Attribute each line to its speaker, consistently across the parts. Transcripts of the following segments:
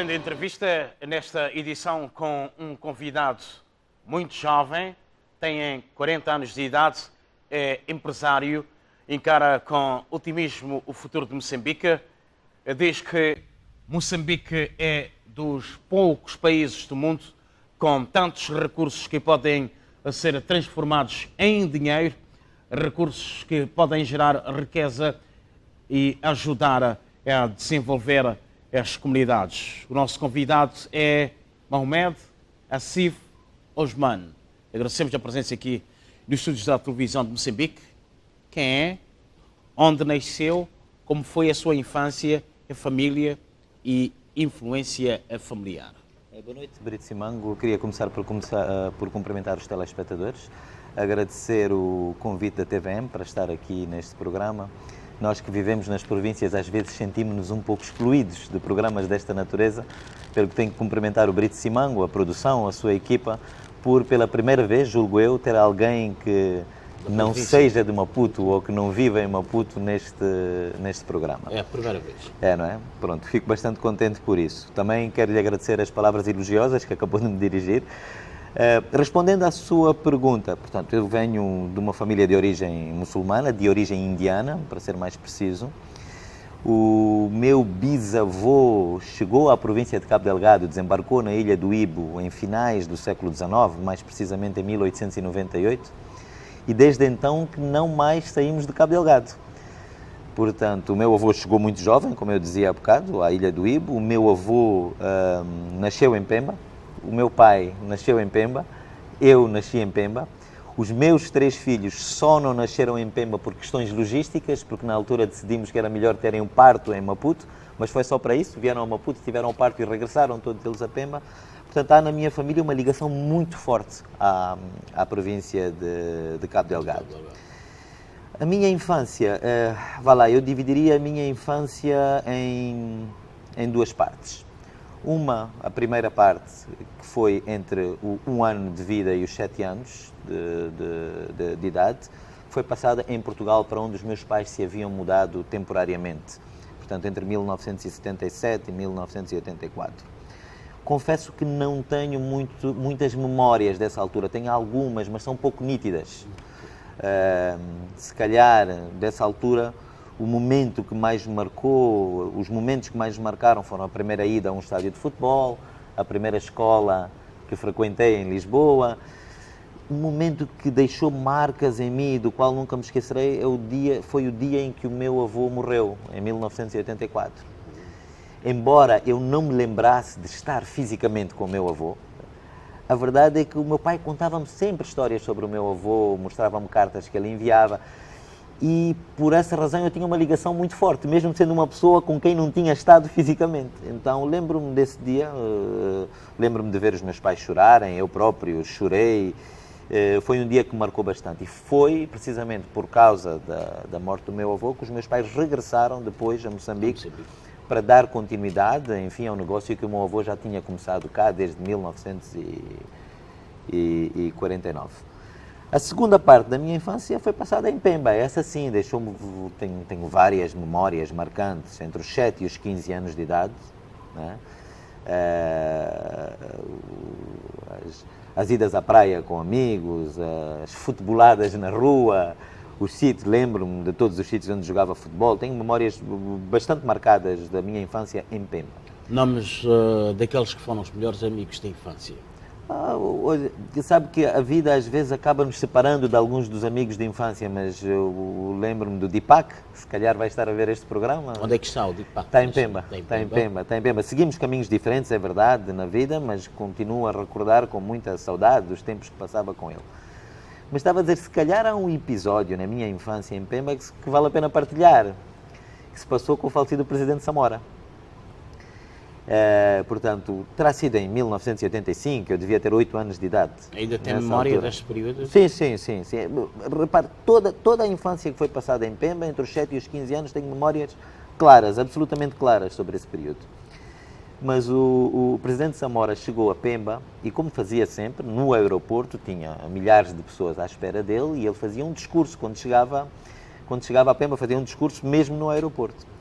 Speaker 1: grande entrevista nesta edição com um convidado muito jovem, tem 40 anos de idade, é empresário, encara com otimismo o futuro de Moçambique, diz que Moçambique é dos poucos países do mundo com tantos recursos que podem ser transformados em dinheiro, recursos que podem gerar riqueza e ajudar a desenvolver as comunidades. O nosso convidado é Mohamed Assif Osman. Agradecemos a presença aqui nos estúdios da televisão de Moçambique. Quem é? Onde nasceu? Como foi a sua infância, a família e influência familiar?
Speaker 2: Boa noite, Brito Simango. Queria começar por cumprimentar os telespectadores, agradecer o convite da TVM para estar aqui neste programa. Nós que vivemos nas províncias às vezes sentimos-nos um pouco excluídos de programas desta natureza, pelo que tenho que cumprimentar o Brito Simango, a produção, a sua equipa, por pela primeira vez, julgo eu, ter alguém que não seja de Maputo ou que não viva em Maputo neste programa.
Speaker 1: É a primeira vez.
Speaker 2: É, não é? Pronto, fico bastante contente por isso. Também quero lhe agradecer as palavras elogiosas que acabou de me dirigir. Respondendo à sua pergunta, portanto, eu venho de uma família de origem muçulmana, de origem indiana, para ser mais preciso. O meu bisavô chegou à província de Cabo Delgado, desembarcou na ilha do Ibo em finais do século XIX, mais precisamente em 1898, e desde então que não mais saímos de Cabo Delgado. Portanto, o meu avô chegou muito jovem, como eu dizia há bocado, à ilha do Ibo. O meu avô nasceu em Pemba. O meu pai nasceu em Pemba, eu nasci em Pemba. Os meus 3 filhos só não nasceram em Pemba por questões logísticas, porque na altura decidimos que era melhor terem um parto em Maputo, mas foi só para isso. Vieram a Maputo, tiveram um parto e regressaram todos eles a Pemba. Portanto, há na minha família uma ligação muito forte à província de Cabo Delgado. A minha infância, eu dividiria a minha infância em 2 partes. A primeira parte, que foi entre o 1 ano de vida e os 7 anos de idade, foi passada em Portugal, para onde os meus pais se haviam mudado temporariamente, portanto, entre 1977 e 1984. Confesso que não tenho muitas memórias dessa altura, tenho algumas, mas são pouco nítidas. Se calhar, dessa altura, o momento que mais marcou, os momentos que mais marcaram foram a primeira ida a um estádio de futebol, a primeira escola que frequentei em Lisboa. Um momento que deixou marcas em mim, do qual nunca me esquecerei, foi o dia em que o meu avô morreu, em 1984. Embora eu não me lembrasse de estar fisicamente com o meu avô, a verdade é que o meu pai contava-me sempre histórias sobre o meu avô, mostrava-me cartas que ele enviava. E por essa razão eu tinha uma ligação muito forte, mesmo sendo uma pessoa com quem não tinha estado fisicamente. Então lembro-me desse dia, lembro-me de ver os meus pais chorarem, eu próprio chorei. Foi um dia que me marcou bastante. E foi precisamente por causa da morte do meu avô que os meus pais regressaram depois a Moçambique para dar continuidade, enfim, ao negócio que o meu avô já tinha começado cá desde 1949. A segunda parte da minha infância foi passada em Pemba. Essa sim, tenho várias memórias marcantes entre os 7 e os 15 anos de idade, né? As idas à praia com amigos, as futeboladas na rua, os sítios, lembro-me de todos os sítios onde jogava futebol. Tenho memórias bastante marcadas da minha infância em Pemba.
Speaker 1: Nomes daqueles que foram os melhores amigos da infância?
Speaker 2: Sabe que a vida às vezes acaba nos separando de alguns dos amigos de infância, mas eu lembro-me do Deepak, se calhar vai estar a ver este programa.
Speaker 1: Onde é que está o Deepak?
Speaker 2: Está em Pemba. Está em Pemba. Seguimos caminhos diferentes, é verdade, na vida, mas continuo a recordar com muita saudade dos tempos que passava com ele. Mas estava a dizer, se calhar há um episódio na minha infância em Pemba que vale a pena partilhar, que se passou com o falecido Presidente Samora. Portanto, terá sido em 1985, eu devia ter 8 anos de idade.
Speaker 1: Ainda tem memória deste período?
Speaker 2: Sim. Repare, toda a infância que foi passada em Pemba, entre os 7 e os 15 anos, tenho memórias claras, absolutamente claras sobre esse período. Mas o Presidente Samora chegou a Pemba e, como fazia sempre, no aeroporto tinha milhares de pessoas à espera dele e ele fazia um discurso quando chegava a Pemba, fazia um discurso mesmo no aeroporto.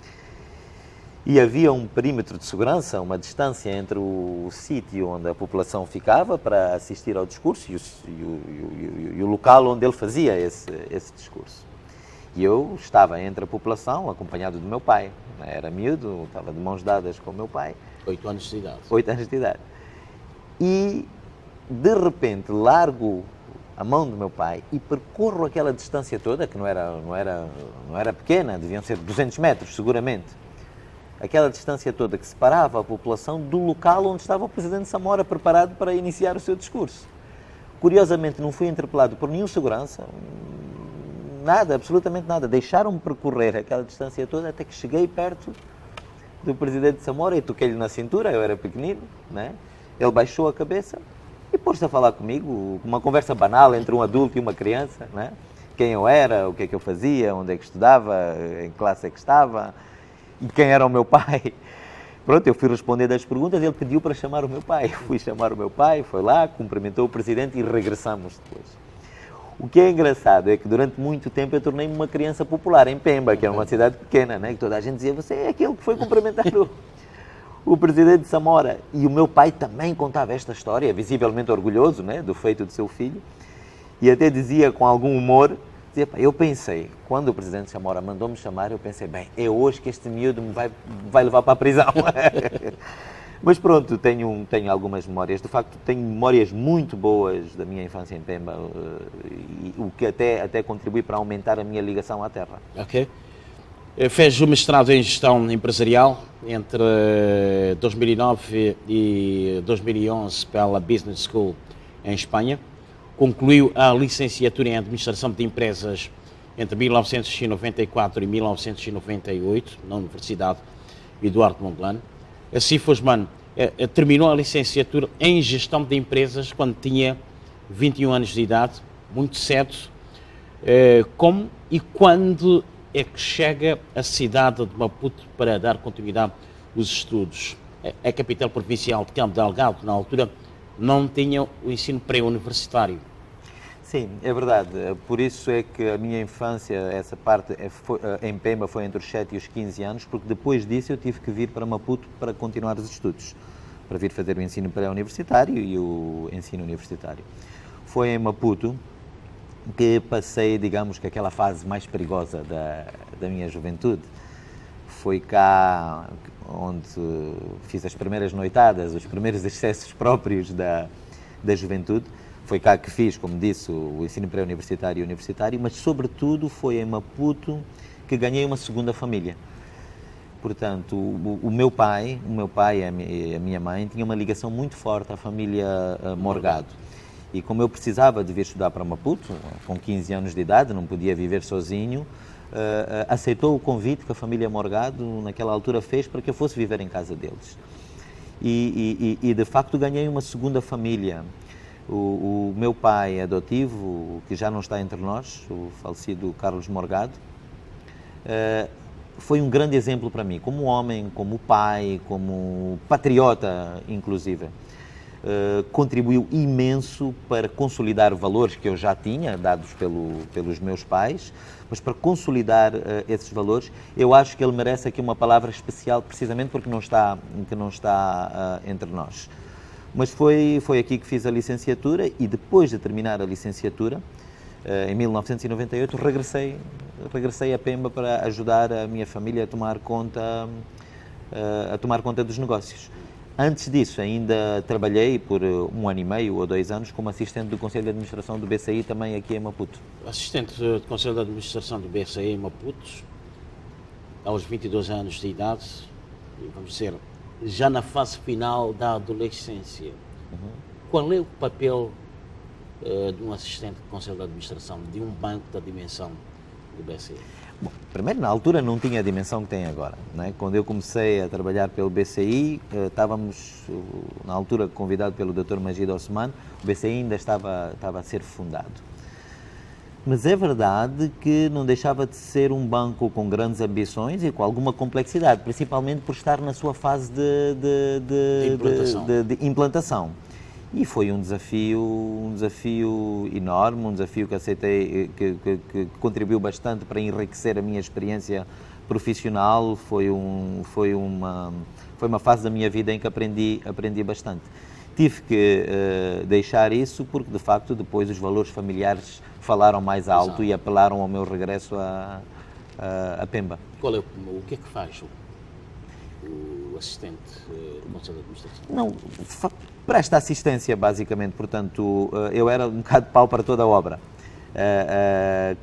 Speaker 2: E havia um perímetro de segurança, uma distância entre o sítio onde a população ficava para assistir ao discurso e o local onde ele fazia esse discurso. E eu estava entre a população, acompanhado do meu pai. Era miúdo, estava de mãos dadas com o meu pai.
Speaker 1: 8 anos de idade.
Speaker 2: 8 anos de idade. E, de repente, largo a mão do meu pai e percorro aquela distância toda, que não era pequena, deviam ser 200 metros, seguramente. Aquela distância toda que separava a população do local onde estava o presidente Samora preparado para iniciar o seu discurso. Curiosamente, não fui interpelado por nenhum segurança, nada, absolutamente nada. Deixaram-me percorrer aquela distância toda até que cheguei perto do presidente Samora e toquei-lhe na cintura, eu era pequenino, né? Ele baixou a cabeça e pôs-se a falar comigo, uma conversa banal entre um adulto e uma criança, né? Quem eu era, o que é que eu fazia, onde é que estudava, em que classe é que estava e quem era o meu pai. Pronto, eu fui responder das perguntas, ele pediu para chamar o meu pai. Fui chamar o meu pai, foi lá, cumprimentou o presidente e regressamos depois. O que é engraçado é que durante muito tempo eu tornei-me uma criança popular em Pemba, que é uma cidade pequena, né? Que toda a gente dizia, você é aquele que foi cumprimentar o presidente Samora. E o meu pai também contava esta história, visivelmente orgulhoso, né? Do feito do seu filho, e até dizia com algum humor, dizia, eu pensei, quando o presidente Samora mandou-me chamar, eu pensei, bem, é hoje que este miúdo me vai levar para a prisão. Mas pronto, tenho algumas memórias. De facto, tenho memórias muito boas da minha infância em Pemba, o que até contribui para aumentar a minha ligação à terra.
Speaker 1: Ok. Fez o mestrado em gestão empresarial entre 2009 e 2011 pela Business School em Espanha. Concluiu a licenciatura em administração de empresas entre 1994 e 1998 na Universidade Eduardo Mondlane. Assim, Fosman terminou a licenciatura em gestão de empresas quando tinha 21 anos de idade, muito cedo. Como e quando é que chega à cidade de Maputo para dar continuidade aos estudos? A capital provincial de Cabo Delgado, na altura, não tinha o ensino pré-universitário.
Speaker 2: Sim, é verdade. Por isso é que a minha infância, essa parte em Pemba foi entre os 7 e os 15 anos, porque depois disso eu tive que vir para Maputo para continuar os estudos, para vir fazer o ensino pré-universitário e o ensino universitário. Foi em Maputo que passei, digamos, que aquela fase mais perigosa da minha juventude. Foi cá onde fiz as primeiras noitadas, os primeiros excessos próprios da juventude. Foi cá que fiz, como disse, o ensino pré-universitário e universitário, mas sobretudo foi em Maputo que ganhei uma segunda família. Portanto, o meu pai e a minha mãe tinham uma ligação muito forte à família Morgado. E como eu precisava de vir estudar para Maputo, com 15 anos de idade, não podia viver sozinho, aceitou o convite que a família Morgado naquela altura fez para que eu fosse viver em casa deles. E de facto ganhei uma segunda família. O meu pai adotivo, que já não está entre nós, o falecido Carlos Morgado, foi um grande exemplo para mim, como homem, como pai, como patriota, inclusive. Contribuiu imenso para consolidar valores que eu já tinha, dados pelos meus pais, mas para consolidar esses valores, eu acho que ele merece aqui uma palavra especial, precisamente porque não está entre nós. Mas foi aqui que fiz a licenciatura e depois de terminar a licenciatura, em 1998, regressei a Pemba para ajudar a minha família a tomar conta dos negócios. Antes disso, ainda trabalhei por 1 ano e meio ou 2 anos como assistente do Conselho de Administração do BCI, também aqui em Maputo.
Speaker 1: Assistente do Conselho de Administração do BCI em Maputo, aos 22 anos de idade, vamos dizer, já na fase final da adolescência. Qual é o papel de um assistente do Conselho de Administração de um banco da dimensão do BCI?
Speaker 2: Bom, primeiro, na altura não tinha a dimensão que tem agora, né? Quando eu comecei a trabalhar pelo BCI, estávamos, na altura, convidado pelo Dr. Magid Osman, o BCI ainda estava a ser fundado. Mas é verdade que não deixava de ser um banco com grandes ambições e com alguma complexidade, principalmente por estar na sua fase de implantação. E foi um desafio enorme, um desafio que aceitei, que contribuiu bastante para enriquecer a minha experiência profissional, foi uma fase da minha vida em que aprendi bastante. Tive que deixar isso porque, de facto, depois os valores familiares falaram mais alto e apelaram ao meu regresso a Pemba.
Speaker 3: O que é que faz o assistente do Conselho de Administração?
Speaker 2: Não, presta assistência, basicamente. Portanto, eu era um bocado de pau para toda a obra.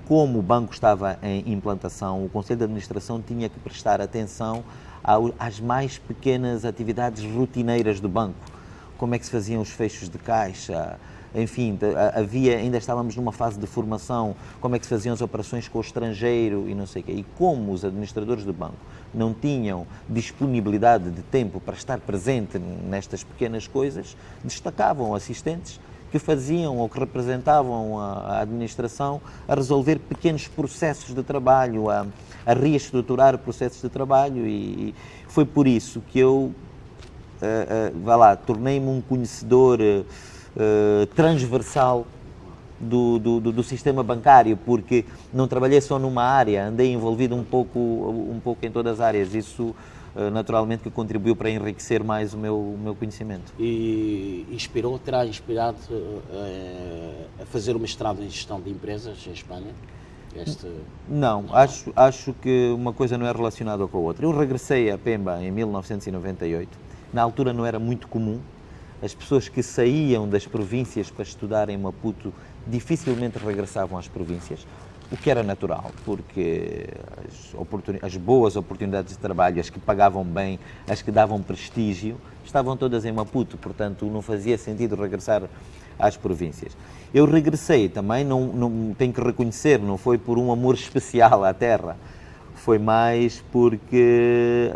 Speaker 2: Como o banco estava em implantação, o Conselho de Administração tinha que prestar atenção às mais pequenas atividades rotineiras do banco. Como é que se faziam os fechos de caixa, enfim, ainda estávamos numa fase de formação, como é que se faziam as operações com o estrangeiro e não sei o quê. E como os administradores do banco não tinham disponibilidade de tempo para estar presente nestas pequenas coisas, destacavam assistentes que faziam ou que representavam a administração a resolver pequenos processos de trabalho, a reestruturar processos de trabalho, e foi por isso que eu tornei-me um conhecedor transversal do sistema bancário, porque não trabalhei só numa área, andei envolvido um pouco em todas as áreas. Isso naturalmente que contribuiu para enriquecer mais o meu conhecimento.
Speaker 3: E terá inspirado a fazer o mestrado em gestão de empresas em Espanha?
Speaker 2: Não, acho que uma coisa não é relacionada com a outra. Eu regressei a Pemba em 1998. Na altura não era muito comum. As pessoas que saíam das províncias para estudar em Maputo dificilmente regressavam às províncias, o que era natural, porque as boas oportunidades de trabalho, as que pagavam bem, as que davam prestígio, estavam todas em Maputo, portanto não fazia sentido regressar às províncias. Eu regressei também, não tenho que reconhecer, não foi por um amor especial à terra, foi mais porque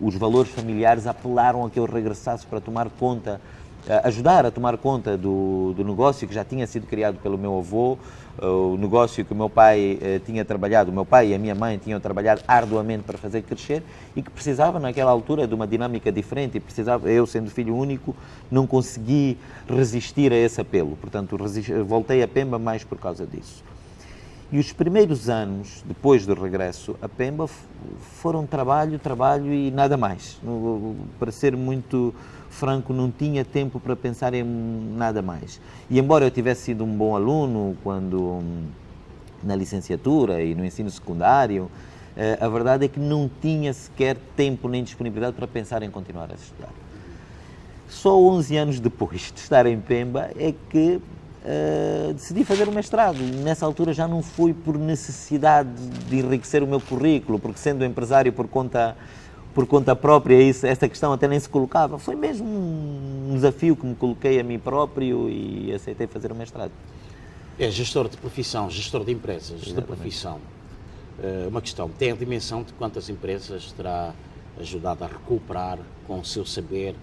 Speaker 2: os valores familiares apelaram a que eu regressasse para tomar conta, ajudar a tomar conta do negócio que já tinha sido criado pelo meu avô, o negócio que o meu pai tinha trabalhado, o meu pai e a minha mãe tinham trabalhado arduamente para fazer crescer e que precisava naquela altura de uma dinâmica diferente, e precisava, eu sendo filho único, não consegui resistir a esse apelo, portanto voltei a Pemba mais por causa disso. E os primeiros anos, depois do regresso a Pemba, foram trabalho e nada mais. Para ser muito franco, não tinha tempo para pensar em nada mais. E embora eu tivesse sido um bom aluno na licenciatura e no ensino secundário, a verdade é que não tinha sequer tempo nem disponibilidade para pensar em continuar a estudar. Só 11 anos depois de estar em Pemba é que decidi fazer o mestrado. Nessa altura já não foi por necessidade de enriquecer o meu currículo, porque sendo empresário por conta própria, essa questão até nem se colocava. Foi mesmo um desafio que me coloquei a mim próprio e aceitei fazer o mestrado.
Speaker 3: É gestor de profissão, gestor de empresas. Exatamente. De profissão. Uma questão, tem a dimensão de quantas empresas terá ajudado a recuperar com o seu saber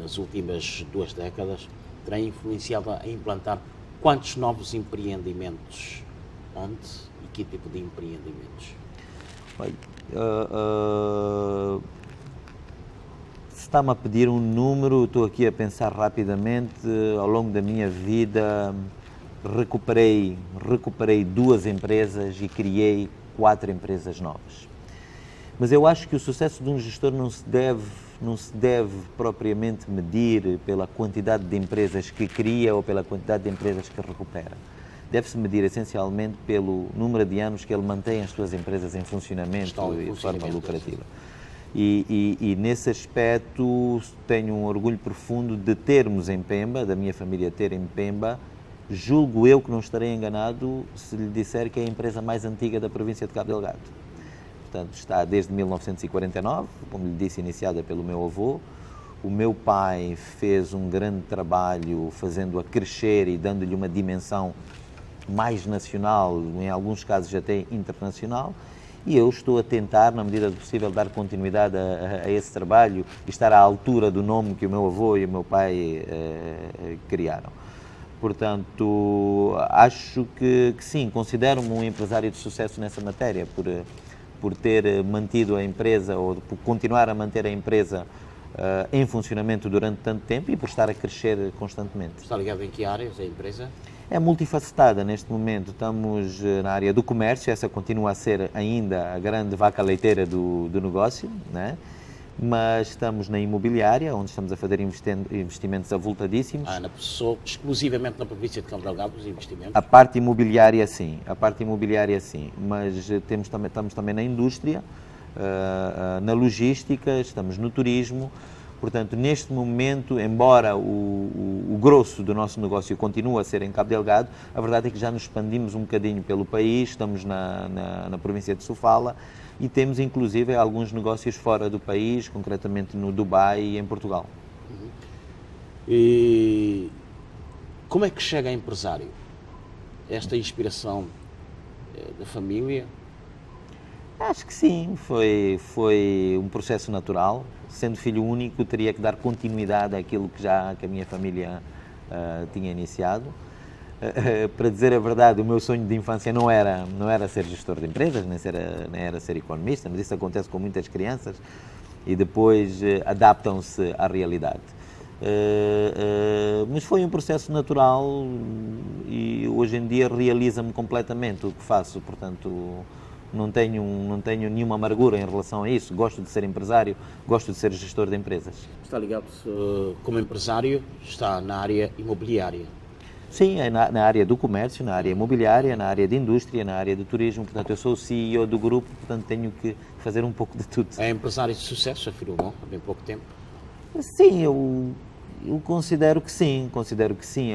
Speaker 3: nas últimas 2 décadas? Terá influenciado a implantar quantos novos empreendimentos? Onde e que tipo de empreendimentos?
Speaker 2: Se está-me a pedir um número, estou aqui a pensar rapidamente. Ao longo da minha vida recuperei 2 empresas e criei 4 empresas novas. Mas eu acho que o sucesso de um gestor não se deve propriamente medir pela quantidade de empresas que cria ou pela quantidade de empresas que recupera. Deve-se medir essencialmente pelo número de anos que ele mantém as suas empresas em funcionamento e de forma lucrativa. E nesse aspecto tenho um orgulho profundo de termos em Pemba, da minha família ter em Pemba. Julgo eu que não estarei enganado se lhe disser que é a empresa mais antiga da província de Cabo Delgado. Portanto, está desde 1949, como lhe disse, iniciada pelo meu avô. O meu pai fez um grande trabalho fazendo-a crescer e dando-lhe uma dimensão mais nacional, em alguns casos até internacional, e eu estou a tentar, na medida do possível, dar continuidade a esse trabalho e estar à altura do nome que o meu avô e o meu pai criaram. Portanto, acho que sim, considero-me um empresário de sucesso nessa matéria, por ter mantido a empresa, ou por continuar a manter a empresa em funcionamento durante tanto tempo e por estar a crescer constantemente.
Speaker 3: Está ligado em que áreas a empresa?
Speaker 2: É multifacetada neste momento. Estamos na área do comércio, essa continua a ser ainda a grande vaca leiteira do negócio, né? Mas estamos na imobiliária, onde estamos a fazer investimentos avultadíssimos.
Speaker 3: Exclusivamente na província de Cabo Delgado, os investimentos?
Speaker 2: A parte imobiliária sim, mas estamos também na indústria, na logística, estamos no turismo. Portanto, neste momento, embora o grosso do nosso negócio continue a ser em Cabo Delgado, a verdade é que já nos expandimos um bocadinho pelo país, estamos na província de Sofala e temos inclusive alguns negócios fora do país, concretamente no Dubai e em Portugal.
Speaker 3: E como é que chega a empresário? Esta inspiração da família?
Speaker 2: Acho que sim, foi um processo natural. Sendo filho único, teria que dar continuidade àquilo que a minha família tinha iniciado. Para dizer a verdade, o meu sonho de infância não era ser gestor de empresas, nem era ser economista, mas isso acontece com muitas crianças e depois adaptam-se à realidade. Mas foi um processo natural e hoje em dia realiza-me completamente o que faço, portanto não tenho nenhuma amargura em relação a isso. Gosto de ser empresário, gosto de ser gestor de empresas.
Speaker 3: Está ligado como empresário, está na área imobiliária?
Speaker 2: Sim, é na área do comércio, na área imobiliária, na área de indústria, na área de turismo. Portanto, eu sou o CEO do grupo, portanto tenho que fazer um pouco de tudo.
Speaker 3: É empresário de sucesso, afirmou há bem pouco tempo?
Speaker 2: Sim, eu considero que sim.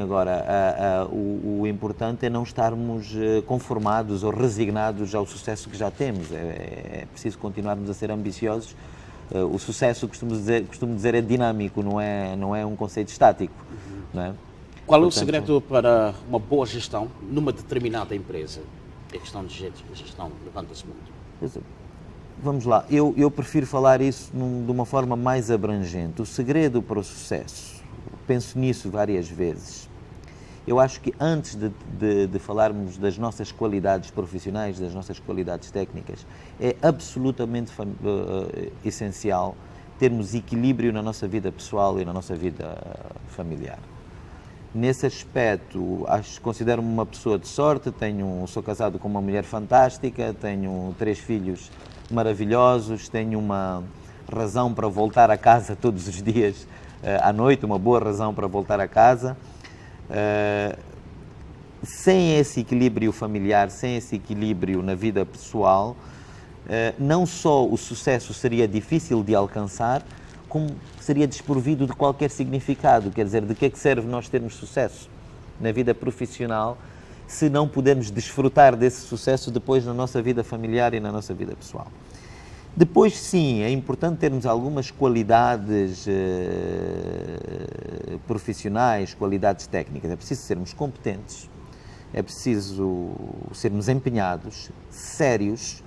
Speaker 2: Agora, o importante é não estarmos conformados ou resignados ao sucesso que já temos. É preciso continuarmos a ser ambiciosos. O sucesso, costumo dizer, é dinâmico, não é um conceito estático. Não é?
Speaker 3: Qual é o segredo para uma boa gestão numa determinada empresa? A questão de gestão levanta-se muito.
Speaker 2: Vamos lá, eu prefiro falar isso de uma forma mais abrangente. O segredo para o sucesso, penso nisso várias vezes. Eu acho que antes de falarmos das nossas qualidades profissionais, das nossas qualidades técnicas, é absolutamente essencial termos equilíbrio na nossa vida pessoal e na nossa vida familiar. Nesse aspecto, considero-me uma pessoa de sorte, sou casado com uma mulher fantástica, tenho 3 filhos maravilhosos, tenho uma razão para voltar a casa todos os dias à noite, uma boa razão para voltar a casa. Sem esse equilíbrio familiar, sem esse equilíbrio na vida pessoal, não só o sucesso seria difícil de alcançar, como seria desprovido de qualquer significado. Quer dizer, de que é que serve nós termos sucesso na vida profissional se não pudermos desfrutar desse sucesso depois na nossa vida familiar e na nossa vida pessoal? Depois, sim, é importante termos algumas qualidades profissionais, qualidades técnicas. É preciso sermos competentes, é preciso sermos empenhados, sérios.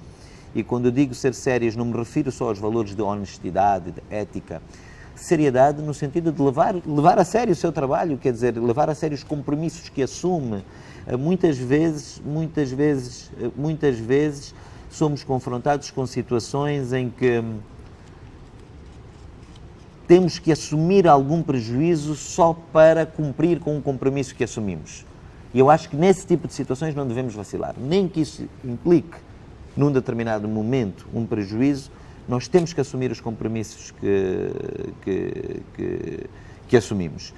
Speaker 2: E quando eu digo ser sérios, não me refiro só aos valores de honestidade, de ética. Seriedade no sentido de levar a sério o seu trabalho, quer dizer, levar a sério os compromissos que assume. Muitas vezes somos confrontados com situações em que temos que assumir algum prejuízo só para cumprir com o compromisso que assumimos. E eu acho que nesse tipo de situações não devemos vacilar, nem que isso implique num determinado momento, um prejuízo, nós temos que assumir os compromissos que assumimos.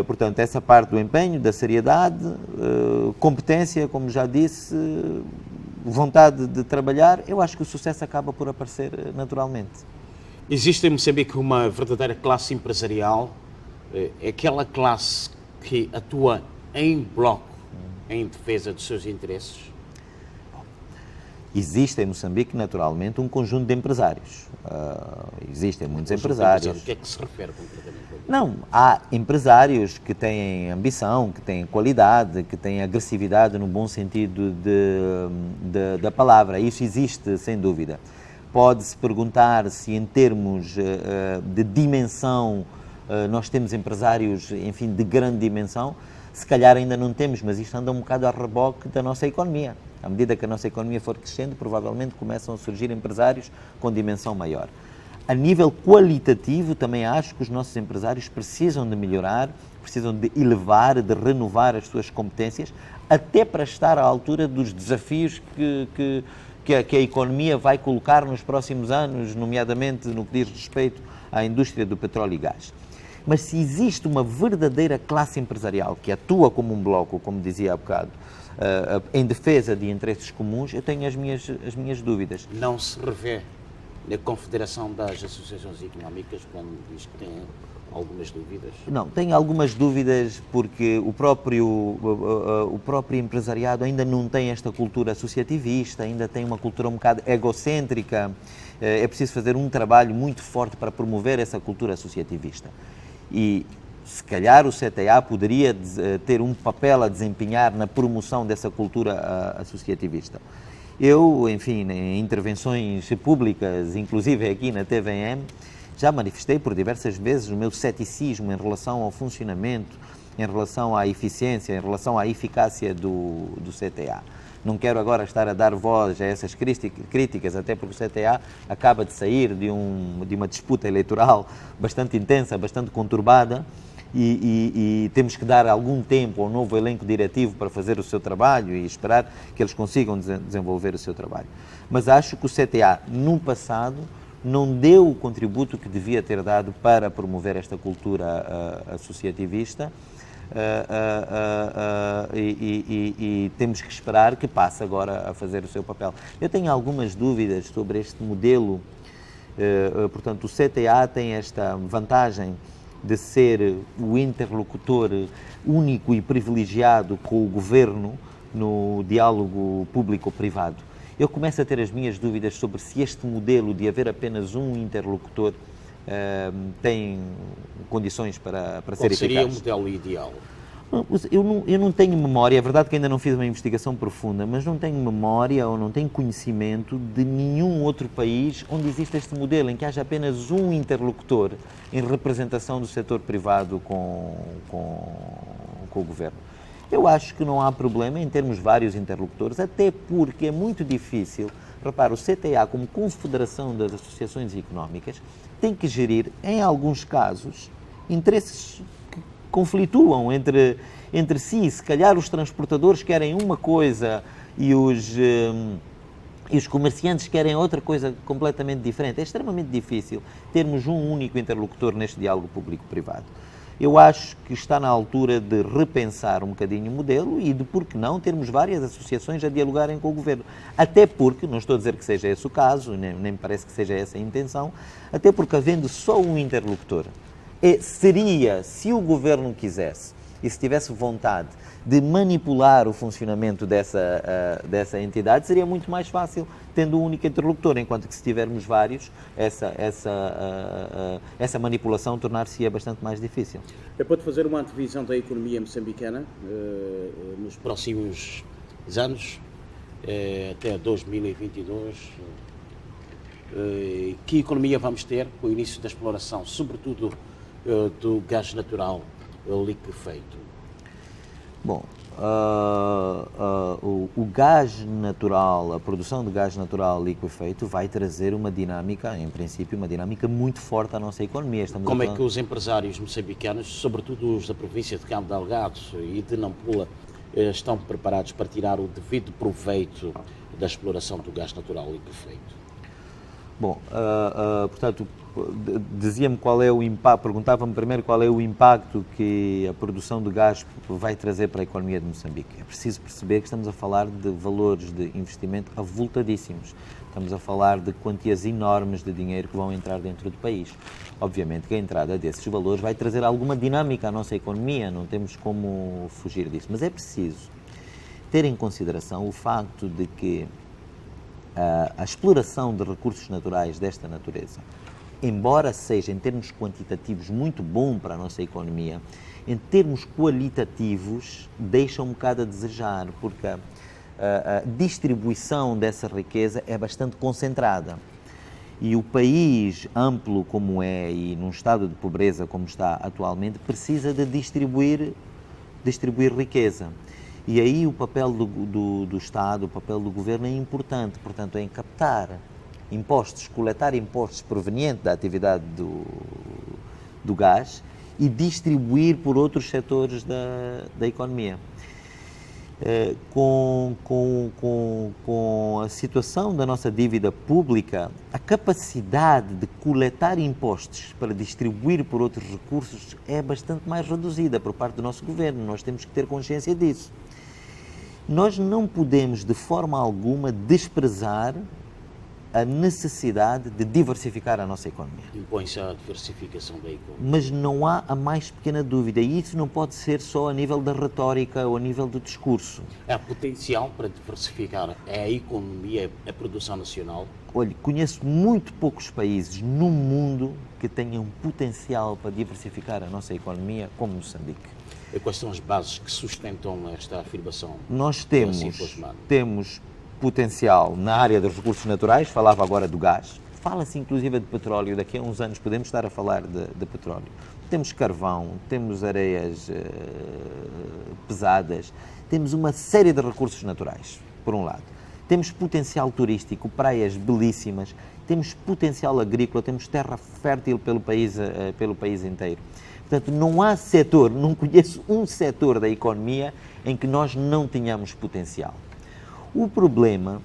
Speaker 2: Portanto, essa parte do empenho, da seriedade, competência, como já disse, vontade de trabalhar, eu acho que o sucesso acaba por aparecer naturalmente.
Speaker 3: Existe em Moçambique uma verdadeira classe empresarial, é aquela classe que atua em bloco, em defesa dos seus interesses?
Speaker 2: Existe em Moçambique, naturalmente, um conjunto de empresários. Existem muitos empresários.
Speaker 3: O que é que se refere concretamente?
Speaker 2: Não, há empresários que têm ambição, que têm qualidade, que têm agressividade no bom sentido da palavra. Isso existe, sem dúvida. Pode-se perguntar se, em termos de dimensão, nós temos empresários, enfim, de grande dimensão. Se calhar ainda não temos, mas isto anda um bocado a reboque da nossa economia. À medida que a nossa economia for crescendo, provavelmente começam a surgir empresários com dimensão maior. A nível qualitativo, também acho que os nossos empresários precisam de melhorar, precisam de elevar, de renovar as suas competências, até para estar à altura dos desafios que a economia vai colocar nos próximos anos, nomeadamente no que diz respeito à indústria do petróleo e gás. Mas se existe uma verdadeira classe empresarial que atua como um bloco, como dizia há bocado, em defesa de interesses comuns, eu tenho as minhas dúvidas.
Speaker 3: Não se revê na Confederação das Associações Económicas quando diz que tem algumas dúvidas?
Speaker 2: Não, tenho algumas dúvidas porque o próprio empresariado ainda não tem esta cultura associativista, ainda tem uma cultura um bocado egocêntrica. É preciso fazer um trabalho muito forte para promover essa cultura associativista. E se calhar o CTA poderia ter um papel a desempenhar na promoção dessa cultura associativista. Eu, enfim, em intervenções públicas, inclusive aqui na TVM, já manifestei por diversas vezes o meu ceticismo em relação ao funcionamento, em relação à eficiência, em relação à eficácia do CTA. Não quero agora estar a dar voz a essas críticas, até porque o CTA acaba de sair de uma disputa eleitoral bastante intensa, bastante conturbada, e temos que dar algum tempo ao novo elenco diretivo para fazer o seu trabalho e esperar que eles consigam desenvolver o seu trabalho. Mas acho que o CTA, no passado, não deu o contributo que devia ter dado para promover esta cultura associativista, e temos que esperar que passe agora a fazer o seu papel. Eu tenho algumas dúvidas sobre este modelo. Portanto, o CTA tem esta vantagem de ser o interlocutor único e privilegiado com o governo no diálogo público-privado. Eu começo a ter as minhas dúvidas sobre se este modelo de haver apenas um interlocutor tem condições para ser eficaz.
Speaker 3: Qual seria o modelo ideal?
Speaker 2: Eu não tenho memória, é verdade que ainda não fiz uma investigação profunda, mas não tenho memória ou não tenho conhecimento de nenhum outro país onde existe este modelo, em que haja apenas um interlocutor em representação do setor privado com o governo. Eu acho que não há problema em termos vários interlocutores, até porque é muito difícil. Repara, o CTA, como Confederação das Associações Económicas, tem que gerir, em alguns casos, interesses que conflituam entre si. Se calhar os transportadores querem uma coisa e os comerciantes querem outra coisa completamente diferente. É extremamente difícil termos um único interlocutor neste diálogo público-privado. Eu acho que está na altura de repensar um bocadinho o modelo e de, por que não, termos várias associações a dialogarem com o governo. Até porque, não estou a dizer que seja esse o caso, nem me parece que seja essa a intenção, até porque havendo só um interlocutor, seria, se o governo quisesse e se tivesse vontade de manipular o funcionamento dessa entidade, seria muito mais fácil tendo um único interlocutor, enquanto que se tivermos vários, essa manipulação tornar-se-ia bastante mais difícil.
Speaker 3: Pode fazer uma antevisão da economia moçambicana nos próximos anos, até 2022? Que economia vamos ter com o início da exploração, sobretudo do gás natural liquefeito?
Speaker 2: Bom, o gás natural, a produção de gás natural liquefeito vai trazer uma dinâmica, em princípio, uma dinâmica muito forte à nossa economia.
Speaker 3: Como é que os empresários moçambicanos, sobretudo os da província de Cabo Delgado e de Nampula, estão preparados para tirar o devido proveito da exploração do gás natural liquefeito?
Speaker 2: Bom, portanto, dizia-me qual é o impacto, perguntava-me primeiro qual é o impacto que a produção de gás vai trazer para a economia de Moçambique. É preciso perceber que estamos a falar de valores de investimento avultadíssimos. Estamos a falar de quantias enormes de dinheiro que vão entrar dentro do país. Obviamente que a entrada desses valores vai trazer alguma dinâmica à nossa economia, não temos como fugir disso. Mas é preciso ter em consideração o facto de que a exploração de recursos naturais desta natureza, embora seja em termos quantitativos muito bom para a nossa economia, em termos qualitativos deixa um bocado a desejar, porque a distribuição dessa riqueza é bastante concentrada. E o país, amplo como é e num estado de pobreza como está atualmente, precisa de distribuir riqueza. E aí o papel do Estado, o papel do Governo é importante, portanto, é em captar impostos, coletar impostos provenientes da atividade do gás e distribuir por outros setores da economia. Com a situação da nossa dívida pública, a capacidade de coletar impostos para distribuir por outros recursos é bastante mais reduzida por parte do nosso governo. Nós temos que ter consciência disso. Nós não podemos, de forma alguma, desprezar a necessidade de diversificar a nossa economia.
Speaker 3: Impõe-se a diversificação da economia.
Speaker 2: Mas não há a mais pequena dúvida, e isso não pode ser só a nível da retórica ou a nível do discurso.
Speaker 3: Há potencial para diversificar a economia, a produção nacional?
Speaker 2: Olha, conheço muito poucos países no mundo que tenham potencial para diversificar a nossa economia como Moçambique.
Speaker 3: E quais são as bases que sustentam esta afirmação?
Speaker 2: Nós temos potencial na área dos recursos naturais, falava agora do gás, fala-se inclusive de petróleo, daqui a uns anos podemos estar a falar de petróleo. Temos carvão, temos areias pesadas, temos uma série de recursos naturais, por um lado. Temos potencial turístico, praias belíssimas, temos potencial agrícola, temos terra fértil pelo país inteiro. Portanto, não há setor, não conheço um setor da economia em que nós não tenhamos potencial. O problema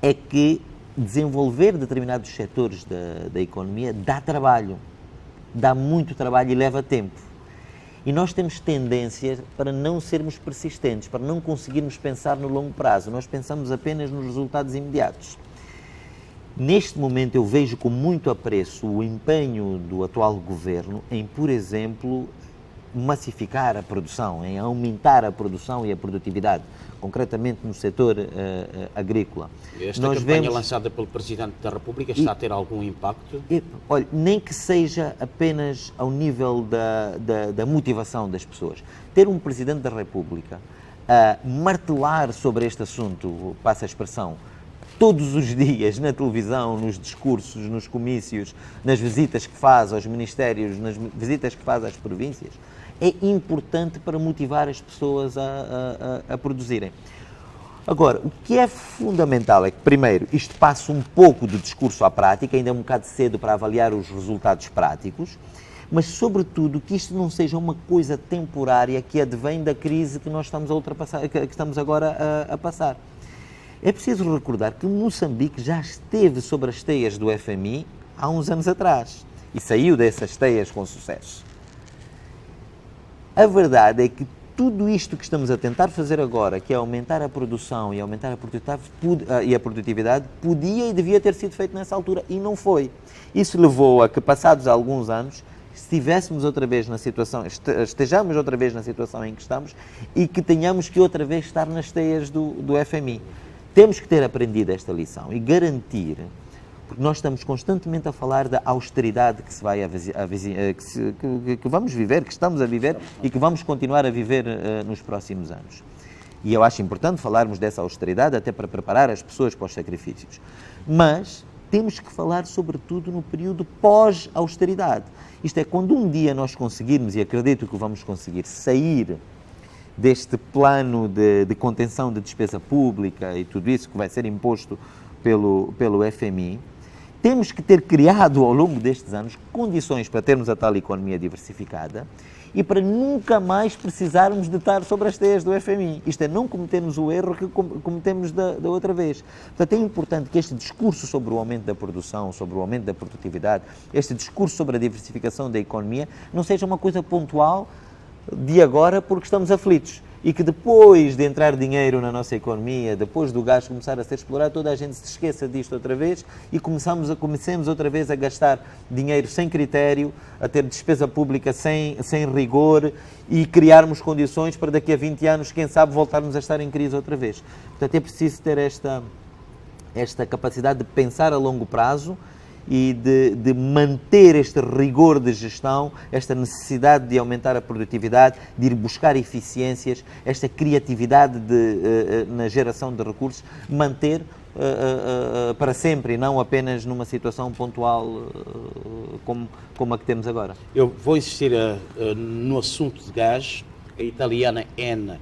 Speaker 2: é que desenvolver determinados setores da economia dá trabalho, dá muito trabalho e leva tempo. E nós temos tendência para não sermos persistentes, para não conseguirmos pensar no longo prazo. Nós pensamos apenas nos resultados imediatos. Neste momento eu vejo com muito apreço o empenho do atual governo em, por exemplo, massificar a produção, em aumentar a produção e a produtividade, concretamente no setor agrícola.
Speaker 3: Esta campanha lançada pelo Presidente da República está a ter algum impacto?
Speaker 2: Olha, nem que seja apenas ao nível da motivação das pessoas. Ter um Presidente da República a martelar sobre este assunto, passa a expressão, todos os dias na televisão, nos discursos, nos comícios, nas visitas que faz aos ministérios, nas visitas que faz às províncias, é importante para motivar as pessoas a produzirem. Agora, o que é fundamental é que, primeiro, isto passa um pouco do discurso à prática, ainda é um bocado cedo para avaliar os resultados práticos, mas, sobretudo, que isto não seja uma coisa temporária que advém da crise que nós estamos a ultrapassar, que estamos agora a passar. É preciso recordar que Moçambique já esteve sobre as teias do FMI há uns anos atrás e saiu dessas teias com sucesso. A verdade é que tudo isto que estamos a tentar fazer agora, que é aumentar a produção e aumentar a produtividade, podia e devia ter sido feito nessa altura e não foi. Isso levou a que, passados alguns anos, estejamos outra vez na situação em que estamos e que tenhamos que outra vez estar nas teias do FMI. Temos que ter aprendido esta lição e garantir, porque nós estamos constantemente a falar da austeridade que se vai que vamos viver, que estamos a viver e que vamos continuar a viver nos próximos anos. E eu acho importante falarmos dessa austeridade até para preparar as pessoas para os sacrifícios. Mas temos que falar sobretudo no período pós-austeridade. Isto é, quando um dia nós conseguirmos, e acredito que vamos conseguir, sair deste plano de contenção de despesa pública e tudo isso que vai ser imposto pelo FMI, temos que ter criado ao longo destes anos condições para termos a tal economia diversificada e para nunca mais precisarmos de estar sobre as teias do FMI. Isto é, não cometermos o erro que cometemos da outra vez. Portanto, é importante que este discurso sobre o aumento da produção, sobre o aumento da produtividade, este discurso sobre a diversificação da economia, não seja uma coisa pontual de agora porque estamos aflitos e que depois de entrar dinheiro na nossa economia, depois do gás começar a ser explorado, toda a gente se esqueça disto outra vez e comecemos outra vez a gastar dinheiro sem critério, a ter despesa pública sem rigor e criarmos condições para daqui a 20 anos, quem sabe, voltarmos a estar em crise outra vez. Portanto, é preciso ter esta capacidade de pensar a longo prazo e de manter este rigor de gestão, esta necessidade de aumentar a produtividade, de ir buscar eficiências, esta criatividade na geração de recursos, manter para sempre e não apenas numa situação pontual como a que temos agora.
Speaker 3: Eu vou insistir no assunto de gás. A italiana ENA,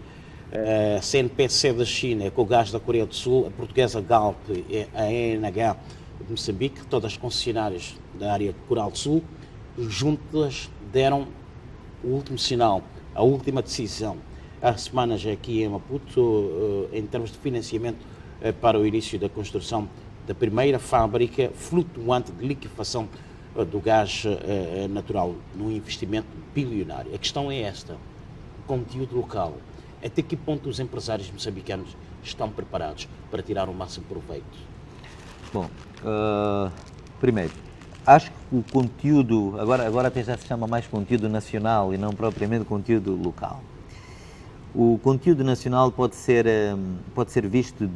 Speaker 3: a CNPC da China com o gás da Coreia do Sul, a portuguesa Galp, a ENH de Moçambique, todas as concessionárias da área Coral Sul, juntas deram o último sinal, a última decisão. Há semanas aqui em Maputo, em termos de financiamento para o início da construção da primeira fábrica flutuante de liquefação do gás natural, num investimento bilionário. A questão é esta, o conteúdo local. Até que ponto os empresários moçambicanos estão preparados para tirar o máximo proveito?
Speaker 2: Bom, primeiro, acho que o conteúdo, agora até já se chama mais conteúdo nacional e não propriamente conteúdo local. O conteúdo nacional pode ser visto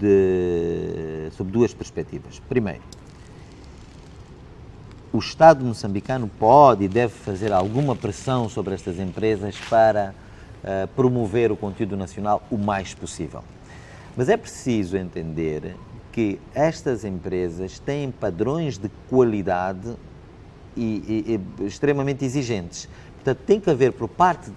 Speaker 2: sob duas perspectivas. Primeiro, o Estado moçambicano pode e deve fazer alguma pressão sobre estas empresas para promover o conteúdo nacional o mais possível. Mas é preciso entender que estas empresas têm padrões de qualidade e extremamente exigentes. Portanto, tem que haver por parte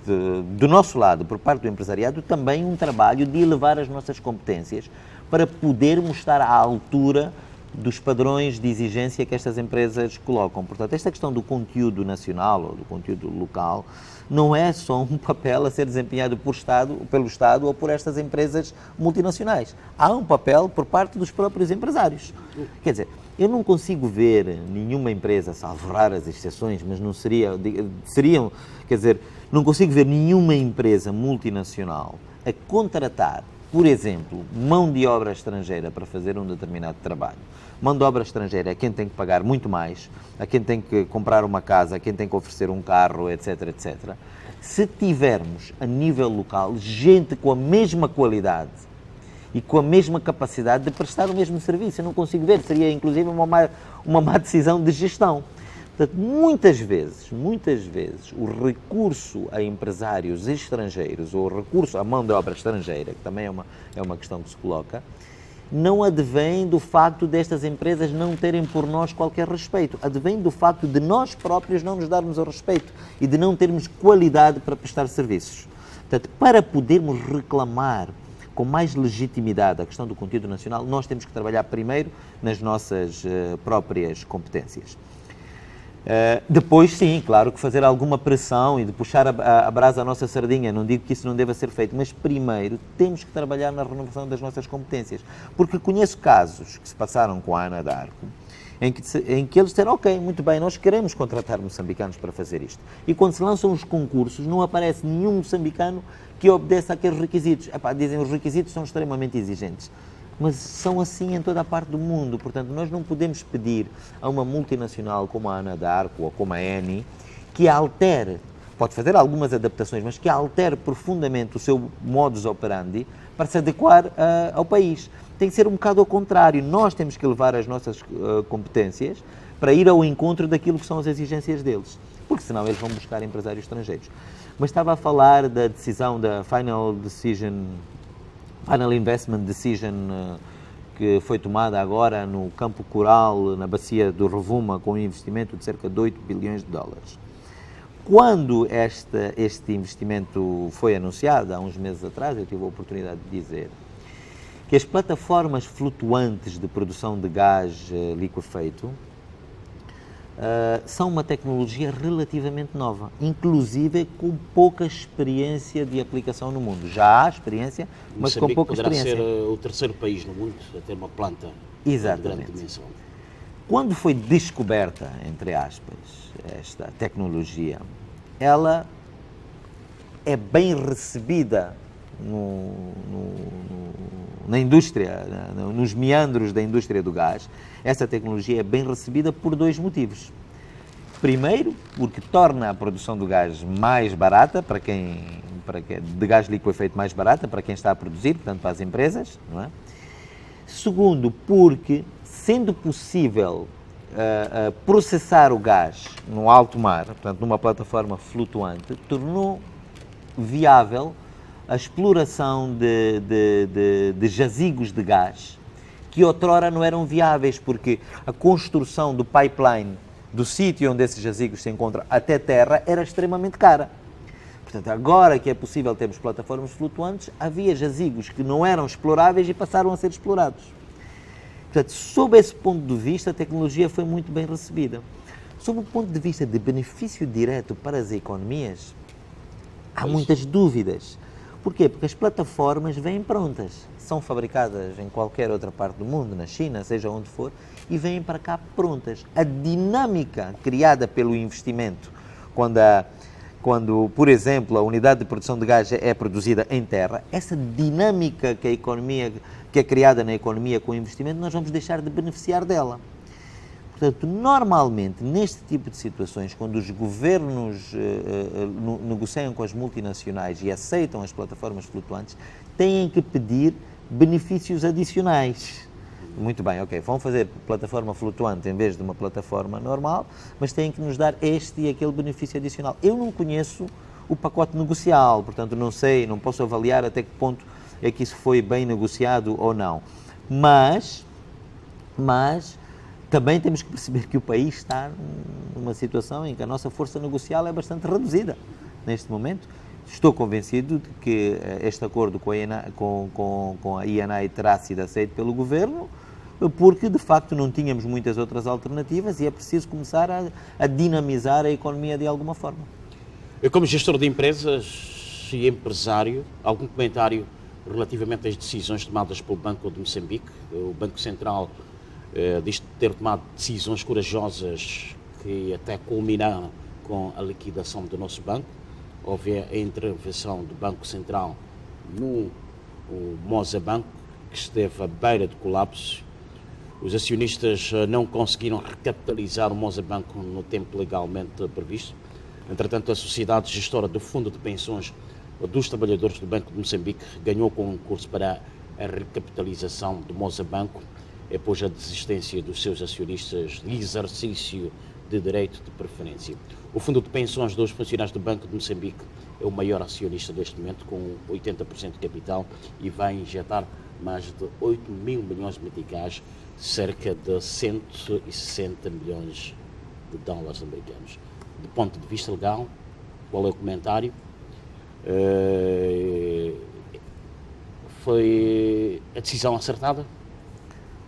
Speaker 2: do nosso lado, por parte do empresariado, também um trabalho de elevar as nossas competências para podermos estar à altura dos padrões de exigência que estas empresas colocam. Portanto, esta questão do conteúdo nacional ou do conteúdo local não é só um papel a ser desempenhado pelo Estado ou por estas empresas multinacionais. Há um papel por parte dos próprios empresários. Quer dizer, eu não consigo ver nenhuma empresa, salvo raras exceções, mas não seriam, quer dizer, não consigo ver nenhuma empresa multinacional a contratar, por exemplo, mão de obra estrangeira para fazer um determinado trabalho. Mão de obra estrangeira é quem tem que pagar muito mais, a quem tem que comprar uma casa, a quem tem que oferecer um carro, etc, etc. Se tivermos, a nível local, gente com a mesma qualidade e com a mesma capacidade de prestar o mesmo serviço, eu não consigo ver, seria inclusive uma má decisão de gestão. Portanto, muitas vezes, o recurso a empresários estrangeiros, ou o recurso à mão de obra estrangeira, que também é uma questão que se coloca, não advém do facto destas empresas não terem por nós qualquer respeito, advém do facto de nós próprios não nos darmos o respeito e de não termos qualidade para prestar serviços. Portanto, para podermos reclamar com mais legitimidade a questão do conteúdo nacional, nós temos que trabalhar primeiro nas nossas próprias competências. Depois, sim, claro que fazer alguma pressão e de puxar a brasa à nossa sardinha, não digo que isso não deva ser feito, mas primeiro temos que trabalhar na renovação das nossas competências, porque conheço casos que se passaram com a Ana d'Arco, em que eles disseram, ok, muito bem, nós queremos contratar moçambicanos para fazer isto. E quando se lançam os concursos, não aparece nenhum moçambicano que obedeça àqueles requisitos. Dizem, os requisitos são extremamente exigentes. Mas são assim em toda a parte do mundo. Portanto, nós não podemos pedir a uma multinacional como a Ana d'Arco ou como a Eni que altere, pode fazer algumas adaptações, mas que altere profundamente o seu modus operandi para se adequar ao país. Tem que ser um bocado ao contrário. Nós temos que levar as nossas competências para ir ao encontro daquilo que são as exigências deles, porque senão eles vão buscar empresários estrangeiros. Mas estava a falar da decisão da Final Investment Decision que foi tomada agora no Campo Coral, na bacia do Rovuma, com um investimento de cerca de 8 bilhões de dólares. Quando este investimento foi anunciado, há uns meses atrás, eu tive a oportunidade de dizer que as plataformas flutuantes de produção de gás liquefeito são uma tecnologia relativamente nova, inclusive com pouca experiência de aplicação no mundo. Já há experiência, mas com pouca experiência.
Speaker 3: Poderá ser o terceiro país no mundo a ter uma planta de grande dimensão.
Speaker 2: Quando foi descoberta, entre aspas, esta tecnologia, ela é bem recebida na indústria, nos meandros da indústria do gás. Essa tecnologia é bem recebida por dois motivos. Primeiro, porque torna a produção do gás mais barata, de gás liquefeito mais barata para quem está a produzir, portanto para as empresas, não é? Segundo, porque sendo possível processar o gás no alto mar, portanto numa plataforma flutuante, tornou viável a exploração de jazigos de gás que outrora não eram viáveis, porque a construção do pipeline do sítio onde esses jazigos se encontram até terra era extremamente cara. Portanto, agora que é possível termos plataformas flutuantes, havia jazigos que não eram exploráveis e passaram a ser explorados. portanto, sob esse ponto de vista, a tecnologia foi muito bem recebida. Sob o ponto de vista de benefício direto para as economias, há muitas dúvidas. Porquê? Porque as plataformas vêm prontas, são fabricadas em qualquer outra parte do mundo, na China, seja onde for, e vêm para cá prontas. A dinâmica criada pelo investimento, quando, por exemplo, a unidade de produção de gás é produzida em terra, essa dinâmica que é criada na economia com o investimento, nós vamos deixar de beneficiar dela. Portanto, normalmente, neste tipo de situações, quando os governos negociam com as multinacionais e aceitam as plataformas flutuantes, têm que pedir benefícios adicionais. Muito bem, ok, vão fazer plataforma flutuante em vez de uma plataforma normal, mas têm que nos dar este e aquele benefício adicional. Eu não conheço o pacote negocial, portanto não sei, não posso avaliar até que ponto é que isso foi bem negociado ou não. Mas também temos que perceber que o país está numa situação em que a nossa força negocial é bastante reduzida neste momento. Estou convencido de que este acordo com a INA terá sido aceito pelo Governo, porque de facto não tínhamos muitas outras alternativas e é preciso começar a dinamizar a economia de alguma forma.
Speaker 3: Eu, como gestor de empresas e empresário, algum comentário relativamente às decisões tomadas pelo Banco de Moçambique? O Banco Central diz ter tomado decisões corajosas que até culminaram com a liquidação do nosso banco. Houve a intervenção do Banco Central no Mozabanco, que esteve à beira de colapso. Os acionistas não conseguiram recapitalizar o Mozabanco no tempo legalmente previsto. Entretanto, a sociedade gestora do Fundo de Pensões dos Trabalhadores do Banco de Moçambique ganhou concurso para a recapitalização do Mozabanco, após a desistência dos seus acionistas de exercício de direito de preferência. O Fundo de Pensões dos Funcionários do Banco de Moçambique é o maior acionista deste momento, com 80% de capital, e vai injetar mais de 8 mil milhões de meticais, cerca de 160 milhões de dólares americanos. Do ponto de vista legal, qual é o comentário? Foi a decisão acertada?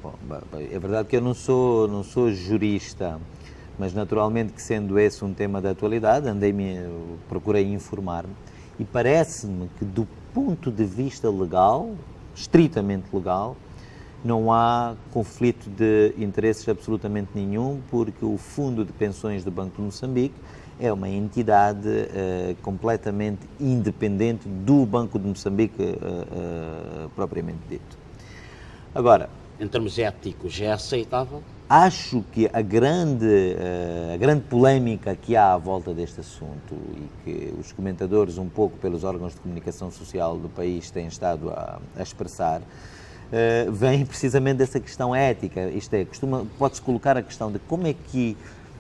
Speaker 2: Bom, é verdade que eu não sou jurista, mas naturalmente que sendo esse um tema da atualidade, procurei informar-me e parece-me que do ponto de vista legal, estritamente legal, não há conflito de interesses absolutamente nenhum, porque o Fundo de Pensões do Banco de Moçambique é uma entidade completamente independente do Banco de Moçambique propriamente dito. Agora,
Speaker 3: em termos éticos, é aceitável?
Speaker 2: Acho que a grande polémica que há à volta deste assunto e que os comentadores, um pouco pelos órgãos de comunicação social do país, têm estado a expressar, vem precisamente dessa questão ética. Isto é, pode-se colocar a questão de como é que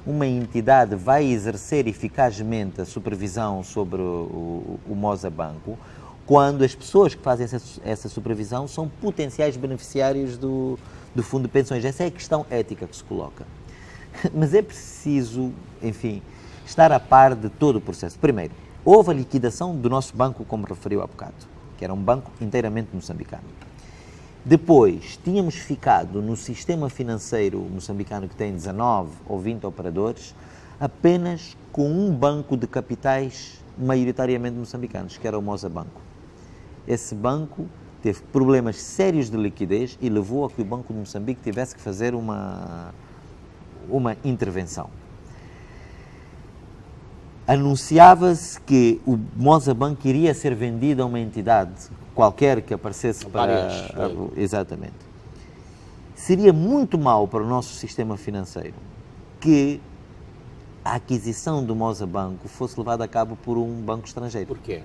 Speaker 2: uma entidade vai exercer eficazmente a supervisão sobre o Mozabanco quando as pessoas que fazem essa supervisão são potenciais beneficiários do Fundo de Pensões. Essa é a questão ética que se coloca. Mas é preciso, enfim, estar a par de todo o processo. Primeiro, houve a liquidação do nosso banco, como referiu há bocado, que era um banco inteiramente moçambicano. Depois, tínhamos ficado no sistema financeiro moçambicano, que tem 19 ou 20 operadores, apenas com um banco de capitais maioritariamente moçambicanos, que era o Mozabanco. Esse banco teve problemas sérios de liquidez e levou a que o Banco de Moçambique tivesse que fazer uma intervenção. Anunciava-se que o Mozabanco iria ser vendido a uma entidade qualquer que aparecesse Exatamente. Seria muito mau para o nosso sistema financeiro que a aquisição do Mozabanco fosse levada a cabo por um banco estrangeiro.
Speaker 3: Porquê?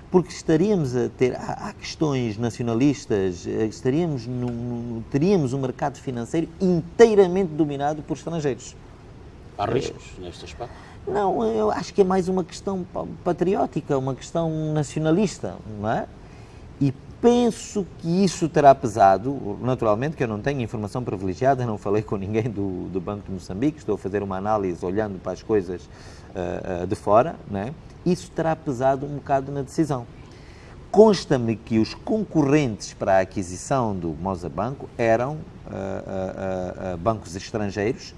Speaker 2: Porque estaríamos a ter, há questões nacionalistas, teríamos um mercado financeiro inteiramente dominado por estrangeiros.
Speaker 3: Há riscos neste aspecto?
Speaker 2: Não, eu acho que é mais uma questão patriótica, uma questão nacionalista, não é? E penso que isso terá pesado, naturalmente que eu não tenho informação privilegiada, não falei com ninguém do Banco de Moçambique, estou a fazer uma análise olhando para as coisas de fora, não é? Isso terá pesado um bocado na decisão. consta-me que os concorrentes para a aquisição do Moza Banco eram bancos estrangeiros,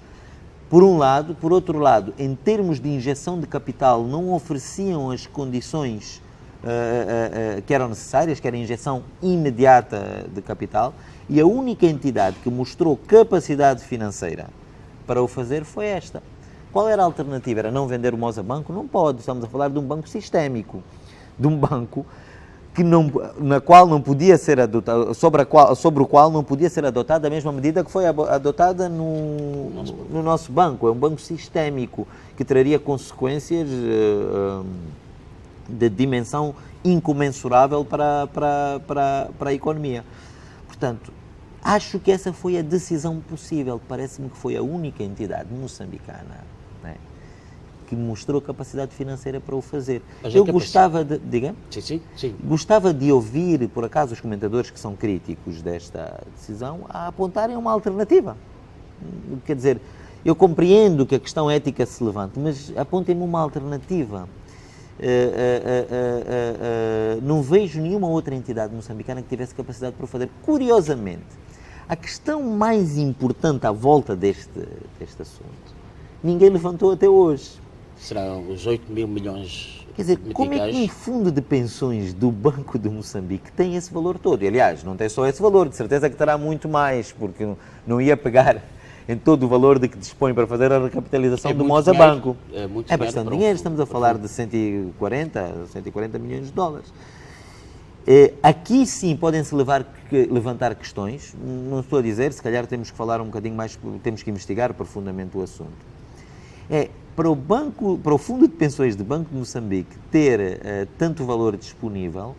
Speaker 2: por um lado. Por outro lado, em termos de injeção de capital, não ofereciam as condições que eram necessárias, que era a injeção imediata de capital, e a única entidade que mostrou capacidade financeira para o fazer foi esta. Qual era a alternativa? Era não vender o Moza Banco? Não pode, estamos a falar de um banco sistémico, de um banco que na qual não podia ser adotado, sobre o qual não podia ser adotada a mesma medida que foi adotada no nosso banco. É um banco sistémico que traria consequências de dimensão incomensurável para a economia. Portanto, acho que essa foi a decisão possível. Parece-me que foi a única entidade moçambicana, né, que mostrou capacidade financeira para o fazer. Eu gostava de... Diga?
Speaker 3: Sim.
Speaker 2: Gostava de ouvir, por acaso, os comentadores que são críticos desta decisão a apontarem uma alternativa. Quer dizer, eu compreendo que a questão ética se levante, mas apontem-me uma alternativa. Não vejo nenhuma outra entidade moçambicana que tivesse capacidade para o fazer. Curiosamente, a questão mais importante à volta deste assunto, ninguém levantou até hoje.
Speaker 3: Serão os 8 mil milhões.
Speaker 2: Quer dizer, como é que um fundo de pensões do Banco de Moçambique tem esse valor todo? E, aliás, não tem só esse valor, de certeza que terá muito mais, porque não ia pegar em todo o valor de que dispõe para fazer a recapitalização do Moza Banco. É bastante dinheiro, estamos a falar de 140 milhões de dólares. Aqui sim podem-se levantar questões, não estou a dizer, se calhar temos que falar um bocadinho mais, temos que investigar profundamente o assunto. Para o Fundo de Pensões do Banco de Moçambique ter tanto valor disponível,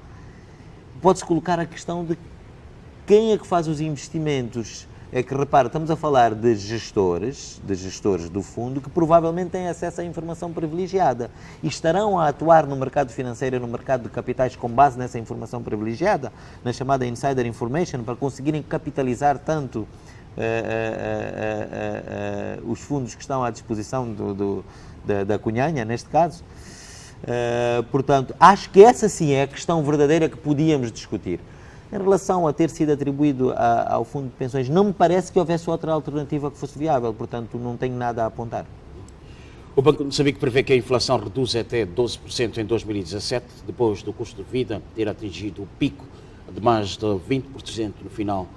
Speaker 2: pode-se colocar a questão de quem é que faz os investimentos. É que, repara, estamos a falar de gestores do fundo que provavelmente têm acesso à informação privilegiada e estarão a atuar no mercado financeiro e no mercado de capitais com base nessa informação privilegiada, na chamada Insider Information, para conseguirem capitalizar tanto os fundos que estão à disposição da Cunhanha, neste caso. Portanto, acho que essa sim é a questão verdadeira que podíamos discutir. Em relação a ter sido atribuído ao Fundo de Pensões, não me parece que houvesse outra alternativa que fosse viável, portanto não tenho nada a apontar.
Speaker 3: O Banco de Moçambique prevê que a inflação reduz até 12% em 2017, depois do custo de vida ter atingido o pico de mais de 20% no final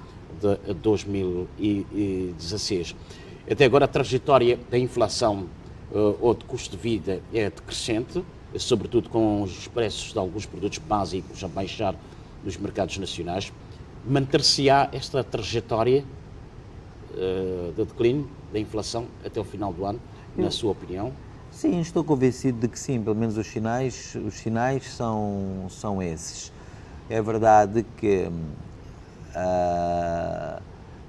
Speaker 3: de 2016. Até agora a trajetória da inflação ou de custo de vida é decrescente, sobretudo com os preços de alguns produtos básicos a baixar nos mercados nacionais. Manter-se-á esta trajetória de declínio da inflação até o final do ano, na sua opinião?
Speaker 2: Sim, estou convencido de que sim, pelo menos os sinais são esses. É verdade que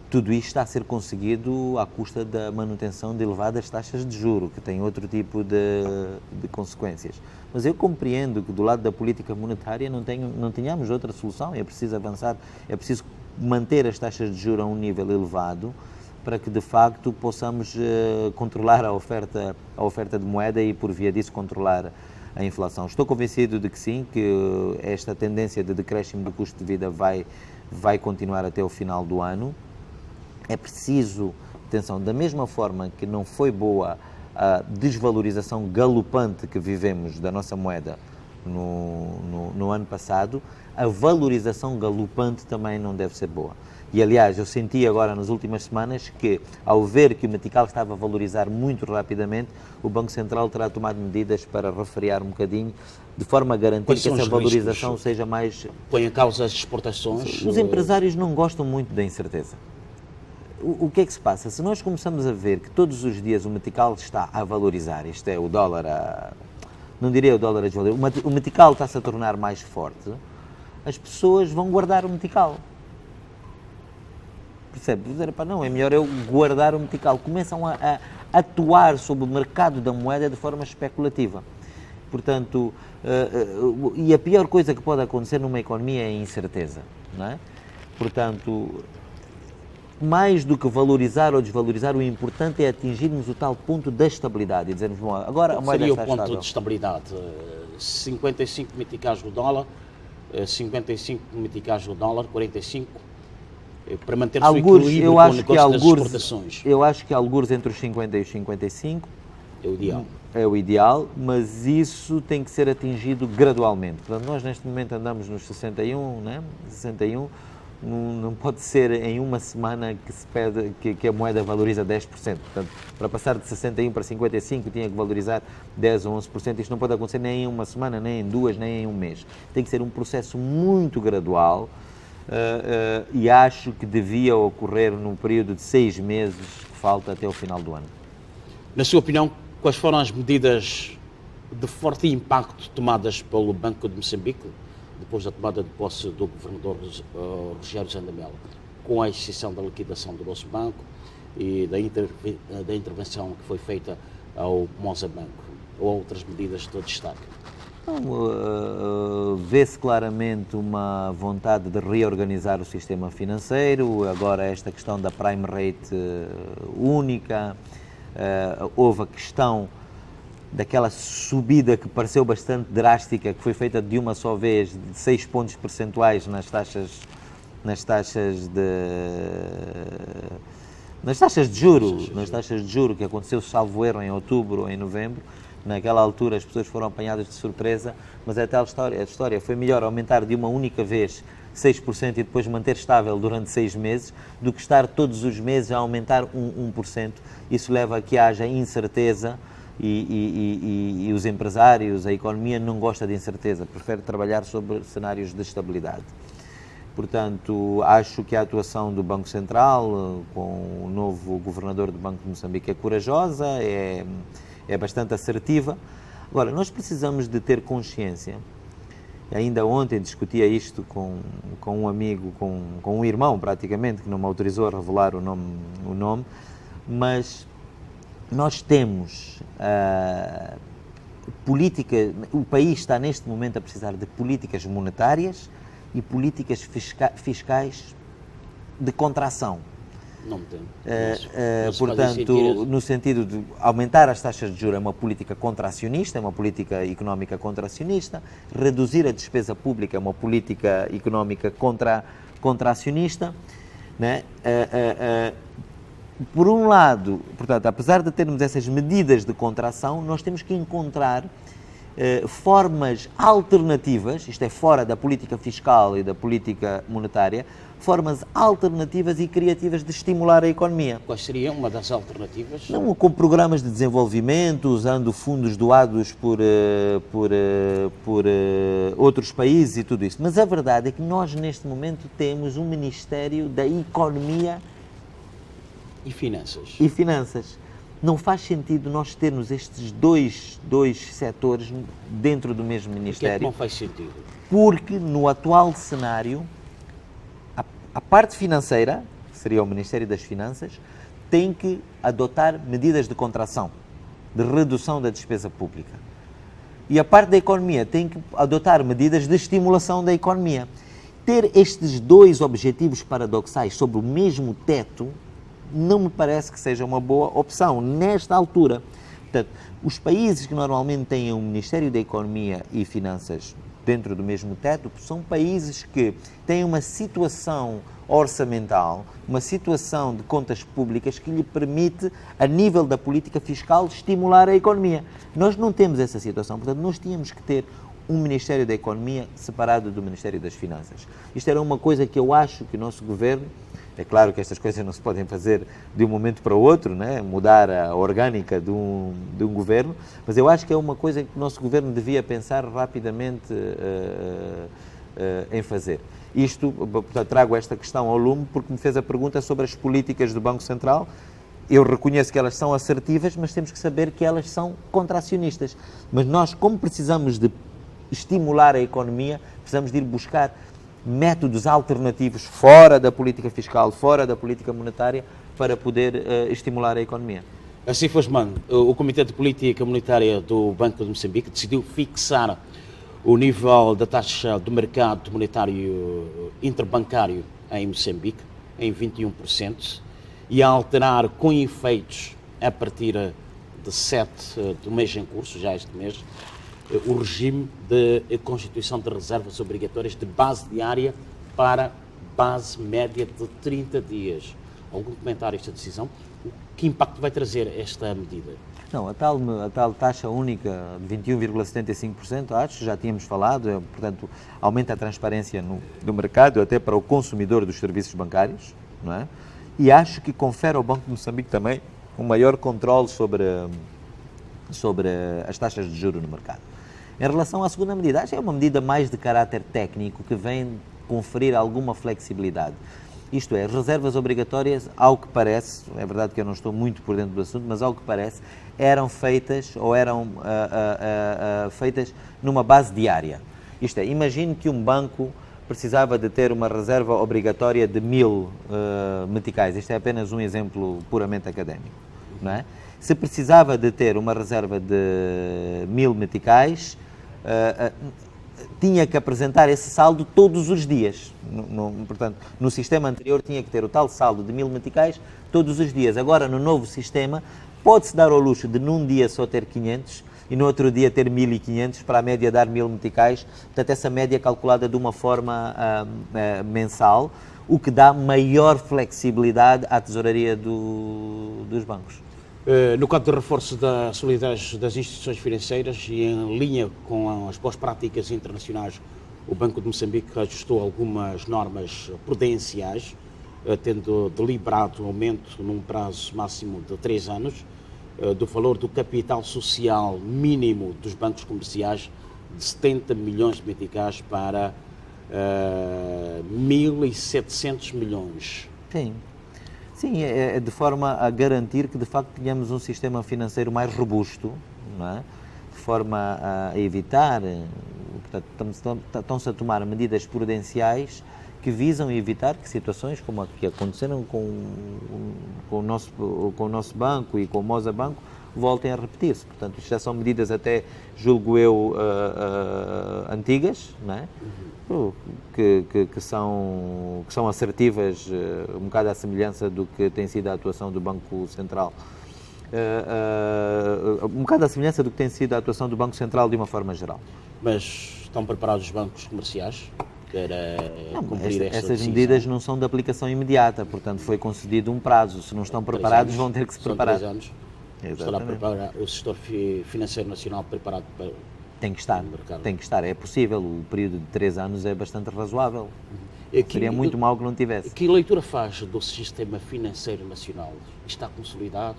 Speaker 2: tudo isto está a ser conseguido à custa da manutenção de elevadas taxas de juro, que tem outro tipo de consequências. Mas eu compreendo que do lado da política monetária não tenhamos outra solução, é preciso avançar, é preciso manter as taxas de juros a um nível elevado para que de facto possamos controlar a oferta de moeda e por via disso controlar a inflação. Estou convencido de que sim, que esta tendência de decréscimo do custo de vida vai continuar até o final do ano. É preciso, atenção, da mesma forma que não foi boa a desvalorização galopante que vivemos da nossa moeda no ano passado, a valorização galopante também não deve ser boa. E, aliás, eu senti agora nas últimas semanas que, ao ver que o metical estava a valorizar muito rapidamente, o Banco Central terá tomado medidas para refrear um bocadinho, de forma a garantir que essa valorização seja mais...
Speaker 3: Põe em causa as exportações?
Speaker 2: Os empresários não gostam muito da incerteza. O que é que se passa? Se nós começamos a ver que todos os dias o metical está a valorizar, isto é, o dólar não diria o dólar a desvalorizar, o metical está-se a tornar mais forte, as pessoas vão guardar o metical. Percebe? Não, é melhor eu guardar o metical. Começam a atuar sobre o mercado da moeda de forma especulativa. Portanto, e a pior coisa que pode acontecer numa economia é a incerteza, não é? Portanto, mais do que valorizar ou desvalorizar, o importante é atingirmos o tal ponto da estabilidade e dizermos, bom, agora a moeda está estável.
Speaker 3: Seria o ponto de estabilidade? 55 meticais do dólar 55 meticais o dólar, 45 para manter-se o
Speaker 2: Algures,
Speaker 3: equilíbrio
Speaker 2: eu
Speaker 3: com o
Speaker 2: acho que
Speaker 3: negócio das
Speaker 2: algures,
Speaker 3: exportações.
Speaker 2: eu acho que algures entre os 50 e os 55
Speaker 3: É o ideal.
Speaker 2: é o ideal, mas isso tem que ser atingido gradualmente. Portanto, nós neste momento andamos nos 61, né? 61, não pode ser em uma semana que se pede que a moeda valoriza 10%. Portanto, para passar de 61 para 55 tinha que valorizar 10 ou 11%. Isto não pode acontecer nem em uma semana, nem em duas, nem em um mês. Tem que ser um processo muito gradual e acho que devia ocorrer num período de 6 meses que falta até o final do ano.
Speaker 3: Na sua opinião, quais foram as medidas de forte impacto tomadas pelo Banco de Moçambique depois da tomada de posse do governador Rogério Zandamela, com a exceção da liquidação do nosso banco e da intervenção que foi feita ao Mozabanco, ou outras medidas de destaque?
Speaker 2: Vê-se claramente uma vontade de reorganizar o sistema financeiro, agora esta questão da prime rate única, houve a questão daquela subida que pareceu bastante drástica, que foi feita de uma só vez, de 6 pontos percentuais nas taxas de juro, que aconteceu, salvo erro, em outubro ou em novembro. Naquela altura as pessoas foram apanhadas de surpresa, mas é tal história, foi melhor aumentar de uma única vez 6% e depois manter estável durante 6 meses, do que estar todos os meses a aumentar 1%. Isso leva a que haja incerteza e os empresários, a economia não gosta de incerteza, prefere trabalhar sobre cenários de estabilidade. Portanto, acho que a atuação do Banco Central, com o novo governador do Banco de Moçambique, é corajosa, é bastante assertiva. Agora, nós precisamos de ter consciência, ainda ontem discutia isto com um amigo, com um irmão praticamente, que não me autorizou a revelar o nome, mas nós temos política, o país está neste momento a precisar de políticas monetárias e políticas fiscais de contração.
Speaker 3: Não tem.
Speaker 2: Portanto, no sentido de aumentar as taxas de juros é uma política contracionista, é uma política económica contracionista, reduzir a despesa pública é uma política económica contracionista, né? Por um lado, portanto, apesar de termos essas medidas de contração, nós temos que encontrar formas alternativas, isto é, fora da política fiscal e da política monetária, formas alternativas e criativas de estimular a economia.
Speaker 3: Quais seriam uma das alternativas?
Speaker 2: Não, com programas de desenvolvimento, usando fundos doados por outros países e tudo isso. Mas a verdade é que nós, neste momento, temos um Ministério da Economia
Speaker 3: e Finanças.
Speaker 2: Não faz sentido nós termos estes dois setores dentro do mesmo Ministério.
Speaker 3: Por que não faz sentido?
Speaker 2: Porque no atual cenário, a parte financeira, que seria o Ministério das Finanças, tem que adotar medidas de contração, de redução da despesa pública. E a parte da economia tem que adotar medidas de estimulação da economia. Ter estes dois objetivos paradoxais sobre o mesmo teto não me parece que seja uma boa opção nesta altura. Portanto, os países que normalmente têm um Ministério da Economia e Finanças dentro do mesmo teto são países que têm uma situação orçamental, uma situação de contas públicas que lhe permite, a nível da política fiscal, estimular a economia. Nós não temos essa situação, portanto, nós tínhamos que ter um Ministério da Economia separado do Ministério das Finanças. Isto era uma coisa que eu acho que o nosso governo, é claro que estas coisas não se podem fazer de um momento para o outro, né? Mudar a orgânica de um governo, mas eu acho que é uma coisa que o nosso governo devia pensar rapidamente em fazer. Isto, portanto, trago esta questão ao lume porque me fez a pergunta sobre as políticas do Banco Central. Eu reconheço que elas são assertivas, mas temos que saber que elas são contracionistas. Mas nós, como precisamos de estimular a economia, precisamos de ir buscar métodos alternativos fora da política fiscal, fora da política monetária, para poder estimular a economia.
Speaker 3: Assim foi, mano. O Comitê de Política Monetária do Banco de Moçambique decidiu fixar o nível da taxa do mercado monetário interbancário em Moçambique em 21% e a alterar com efeitos a partir de 7 do mês em curso, já este mês, o regime de constituição de reservas obrigatórias de base diária para base média de 30 dias. Algum comentário a esta decisão? Que impacto vai trazer esta medida?
Speaker 2: Não, a tal taxa única de 21,75%, acho, já tínhamos falado, portanto, aumenta a transparência no mercado, até para o consumidor dos serviços bancários, não é? E acho que confere ao Banco de Moçambique também um maior controle sobre as taxas de juros no mercado. Em relação à segunda medida, acho que é uma medida mais de caráter técnico que vem conferir alguma flexibilidade. Isto é, as reservas obrigatórias, ao que parece, é verdade que eu não estou muito por dentro do assunto, mas ao que parece, eram feitas numa base diária. Isto é, imagine que um banco precisava de ter uma reserva obrigatória de 1000 meticais. Isto é apenas um exemplo puramente académico, não é? Se precisava de ter uma reserva de 1000 meticais, tinha que apresentar esse saldo todos os dias. Portanto, no sistema anterior tinha que ter o tal saldo de 1000 meticais todos os dias. Agora, no novo sistema, pode-se dar ao luxo de num dia só ter 500 e no outro dia ter 1500 para a média dar 1000 meticais. Portanto, essa média é calculada de uma forma mensal, o que dá maior flexibilidade à tesouraria dos bancos.
Speaker 3: No quadro de reforço da solidariedade das instituições financeiras e em linha com as boas práticas internacionais, o Banco de Moçambique ajustou algumas normas prudenciais, tendo deliberado o aumento num prazo máximo de 3 anos do valor do capital social mínimo dos bancos comerciais de 70 milhões de meticais para 1.700 milhões.
Speaker 2: Sim. Sim, é de forma a garantir que de facto tenhamos um sistema financeiro mais robusto, não é? De forma a evitar, portanto, estão-se a tomar medidas prudenciais que visam evitar que situações como a que aconteceram com o nosso banco e com o Moza Banco voltem a repetir-se. Portanto, isto já são medidas até, julgo eu, antigas, não é? Que são assertivas, um bocado à semelhança do que tem sido a atuação do Banco Central. Um bocado à semelhança do que tem sido a atuação do Banco Central de uma forma geral.
Speaker 3: Mas estão preparados os bancos comerciais para cumprir esta
Speaker 2: essas
Speaker 3: decisão?
Speaker 2: medidas não são de aplicação imediata, portanto foi concedido um prazo. Se não estão preparados, vão ter que se preparar.
Speaker 3: São 3 anos. Estará preparado o setor financeiro nacional preparado para...
Speaker 2: Tem que estar, é possível, o período de 3 anos é bastante razoável. Seria muito mal que não tivesse.
Speaker 3: Que leitura faz do sistema financeiro nacional? Está consolidado?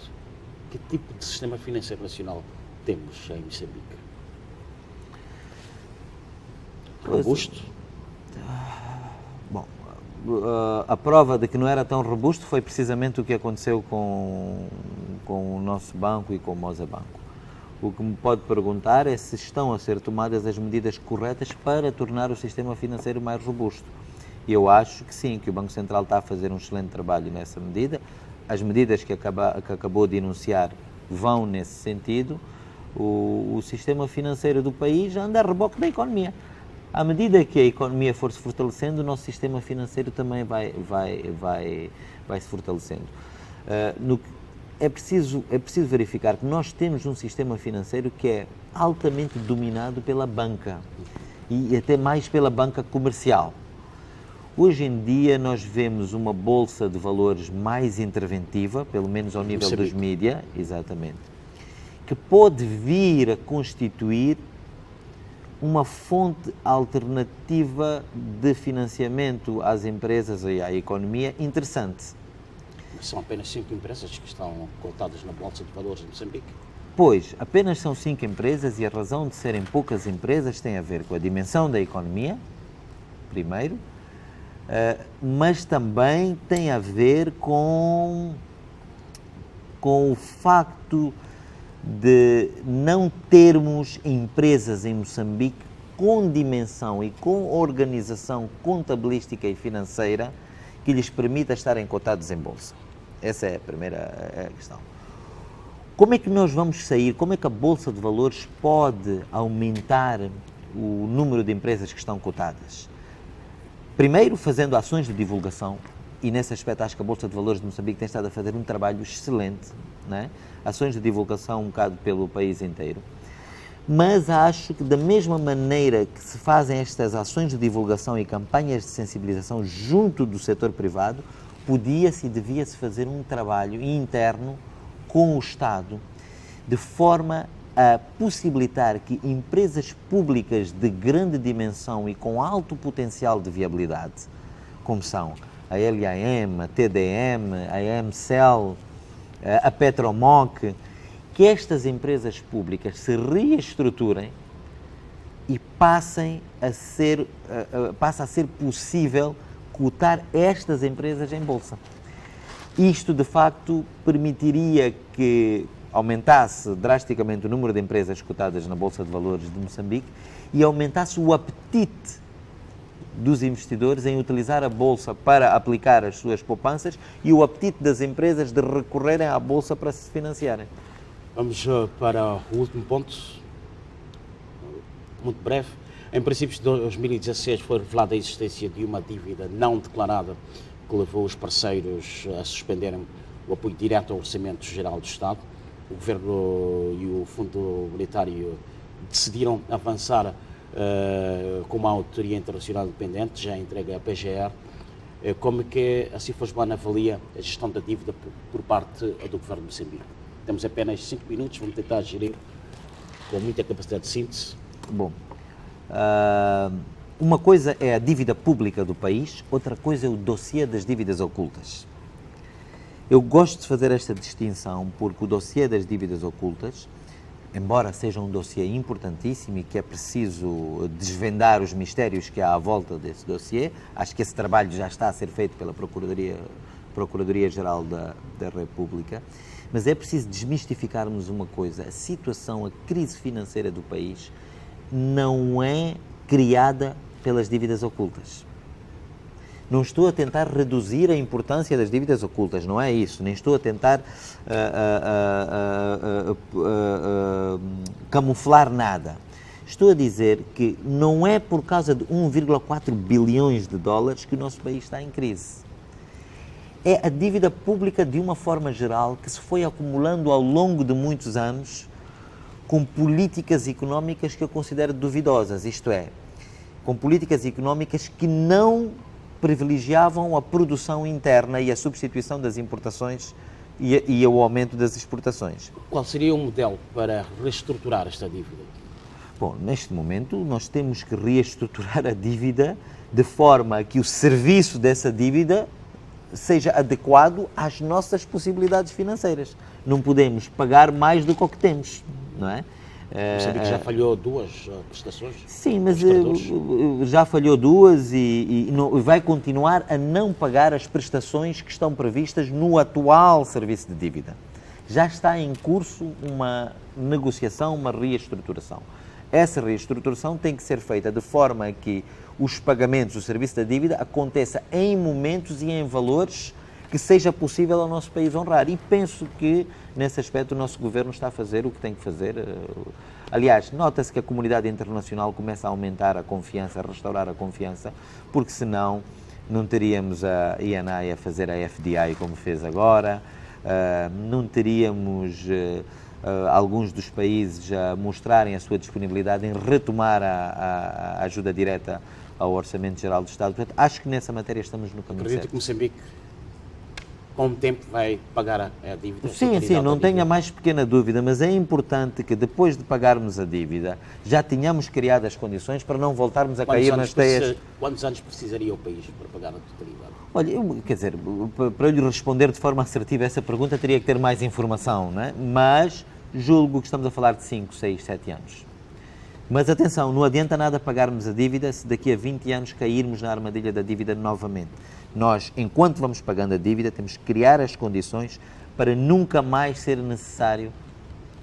Speaker 3: Que tipo de sistema financeiro nacional temos em Moçambique? Robusto?
Speaker 2: Bom, a prova de que não era tão robusto foi precisamente o que aconteceu com o nosso banco e com o Moza Banco. O que me pode perguntar é se estão a ser tomadas as medidas corretas para tornar o sistema financeiro mais robusto. Eu acho que sim, que o Banco Central está a fazer um excelente trabalho nessa medida. As medidas que acabou de enunciar vão nesse sentido. O sistema financeiro do país anda a reboque da economia. À medida que a economia for se fortalecendo, o nosso sistema financeiro também vai se fortalecendo. É preciso verificar que nós temos um sistema financeiro que é altamente dominado pela banca e até mais pela banca comercial. Hoje em dia nós vemos uma bolsa de valores mais interventiva, pelo menos ao nível dos mídia, exatamente, que pode vir a constituir uma fonte alternativa de financiamento às empresas e à economia interessante.
Speaker 3: São apenas 5 empresas que estão cotadas na Bolsa de Valores de Moçambique?
Speaker 2: Pois, apenas são 5 empresas e a razão de serem poucas empresas tem a ver com a dimensão da economia, primeiro, mas também tem a ver com o facto de não termos empresas em Moçambique com dimensão e com organização contabilística e financeira que lhes permita estarem cotados em bolsa. Essa é a primeira questão. Como é que nós vamos sair? Como é que a Bolsa de Valores pode aumentar o número de empresas que estão cotadas? Primeiro, fazendo ações de divulgação, e nesse aspecto acho que a Bolsa de Valores de Moçambique tem estado a fazer um trabalho excelente, não é? Ações de divulgação um bocado pelo país inteiro. Mas acho que da mesma maneira que se fazem estas ações de divulgação e campanhas de sensibilização junto do setor privado, podia-se e devia-se fazer um trabalho interno com o Estado, de forma a possibilitar que empresas públicas de grande dimensão e com alto potencial de viabilidade, como são a LAM, a TDM, a AMCEL, a Petromoc, que estas empresas públicas se reestruturem e passe a ser possível cotar estas empresas em bolsa. Isto, de facto, permitiria que aumentasse drasticamente o número de empresas cotadas na Bolsa de Valores de Moçambique e aumentasse o apetite dos investidores em utilizar a Bolsa para aplicar as suas poupanças e o apetite das empresas de recorrerem à Bolsa para se financiarem.
Speaker 3: Vamos para o último ponto, muito breve. Em princípios de 2016 foi revelada a existência de uma dívida não declarada que levou os parceiros a suspenderem o apoio direto ao Orçamento Geral do Estado. O Governo e o Fundo Monetário decidiram avançar com uma auditoria internacional independente, já entregue à PGR. Como é que a Cifosban avalia a gestão da dívida por parte do Governo de Moçambique? Temos apenas 5 minutos, vamos tentar gerir com muita capacidade de síntese.
Speaker 2: Bom, uma coisa é a dívida pública do país, outra coisa é o dossiê das dívidas ocultas. Eu gosto de fazer esta distinção porque o dossiê das dívidas ocultas, embora seja um dossiê importantíssimo e que é preciso desvendar os mistérios que há à volta desse dossiê, acho que esse trabalho já está a ser feito pela Procuradoria-Geral da República, mas é preciso desmistificarmos uma coisa: a situação, a crise financeira do país não é criada pelas dívidas ocultas. Não estou a tentar reduzir a importância das dívidas ocultas, não é isso, nem estou a tentar camuflar nada. Estou a dizer que não é por causa de 1,4 bilhões de dólares que o nosso país está em crise. É a dívida pública, de uma forma geral, que se foi acumulando ao longo de muitos anos com políticas económicas que eu considero duvidosas, isto é, com políticas económicas que não privilegiavam a produção interna e a substituição das importações e o aumento das exportações.
Speaker 3: Qual seria o modelo para reestruturar esta dívida?
Speaker 2: Bom, neste momento nós temos que reestruturar a dívida de forma que o serviço dessa dívida seja adequado às nossas possibilidades financeiras. Não podemos pagar mais do que o que temos, não é?
Speaker 3: Sabe que já falhou 2 prestações?
Speaker 2: Sim, mas já falhou 2 e vai continuar a não pagar as prestações que estão previstas no atual serviço de dívida. Já está em curso uma negociação, uma reestruturação. Essa reestruturação tem que ser feita de forma que os pagamentos, o serviço da dívida, aconteça em momentos e em valores que seja possível ao nosso país honrar. E penso que, nesse aspecto, o nosso governo está a fazer o que tem que fazer. Aliás, nota-se que a comunidade internacional começa a aumentar a confiança, a restaurar a confiança, porque senão não teríamos a INI a fazer a FDI como fez agora, não teríamos alguns dos países a mostrarem a sua disponibilidade em retomar a ajuda direta ao Orçamento Geral do Estado. Portanto, acho que nessa matéria estamos no caminho certo.
Speaker 3: Acredito que Moçambique, com o tempo, vai pagar a dívida?
Speaker 2: Sim, não tenha mais pequena dúvida, mas é importante que depois de pagarmos a dívida, já tenhamos criado as condições para não voltarmos a cair nas teias.
Speaker 3: Quantos anos precisaria o país para pagar a totalidade?
Speaker 2: Olha, quer dizer, para eu lhe responder de forma assertiva essa pergunta, teria que ter mais informação, não é? Mas julgo que estamos a falar de 5, 6, 7 anos. Mas atenção, não adianta nada pagarmos a dívida se daqui a 20 anos cairmos na armadilha da dívida novamente. Nós, enquanto vamos pagando a dívida, temos que criar as condições para nunca mais ser necessário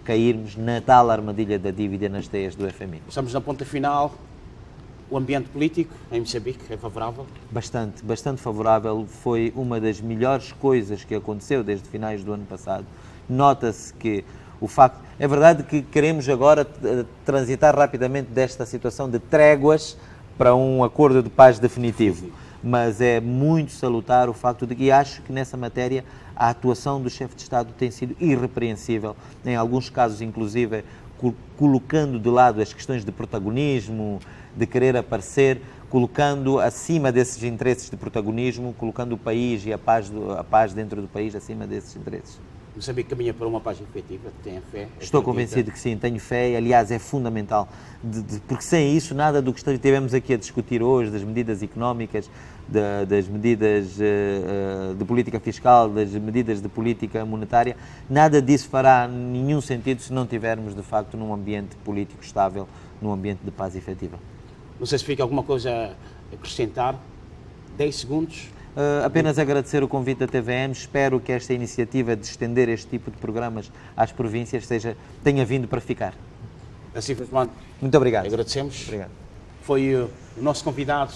Speaker 2: cairmos na tal armadilha da dívida nas teias do FMI.
Speaker 3: Estamos na ponta final. O ambiente político em Moçambique é favorável?
Speaker 2: Bastante favorável. Foi uma das melhores coisas que aconteceu desde finais do ano passado. Nota-se que o facto... É verdade que queremos agora transitar rapidamente desta situação de tréguas para um acordo de paz definitivo. Mas é muito salutar o facto de que acho que nessa matéria a atuação do chefe de Estado tem sido irrepreensível, em alguns casos inclusive colocando de lado as questões de protagonismo, de querer aparecer, colocando acima desses interesses de protagonismo, colocando o país e a paz dentro do país acima desses interesses.
Speaker 3: Moçambique caminha para uma paz efetiva, tem fé?
Speaker 2: Estou convencido que sim, tenho fé, aliás é fundamental, porque sem isso nada do que estivemos aqui a discutir hoje, das medidas económicas, das medidas de política fiscal, das medidas de política monetária, nada disso fará nenhum sentido se não tivermos de facto num ambiente político estável, num ambiente de paz efetiva.
Speaker 3: Não sei se fica alguma coisa a acrescentar, 10 segundos.
Speaker 2: Apenas agradecer o convite da TVM, espero que esta iniciativa de estender este tipo de programas às províncias tenha vindo para ficar.
Speaker 3: Assif Osman,
Speaker 2: muito obrigado.
Speaker 3: Agradecemos.
Speaker 2: Obrigado.
Speaker 3: Foi o nosso convidado,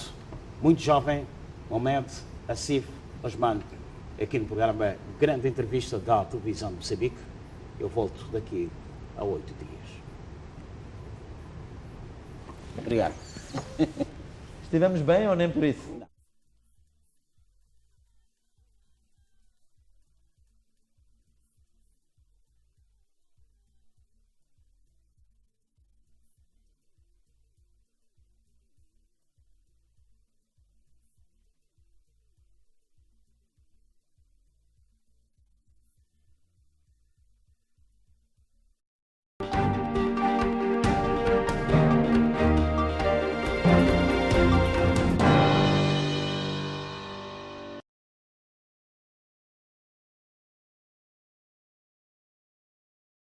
Speaker 3: muito jovem, Mohamed Assif Osman, aqui no programa Grande Entrevista da Televisão de Moçambique. Eu volto daqui a 8 dias. Obrigado.
Speaker 2: Estivemos bem ou nem por isso?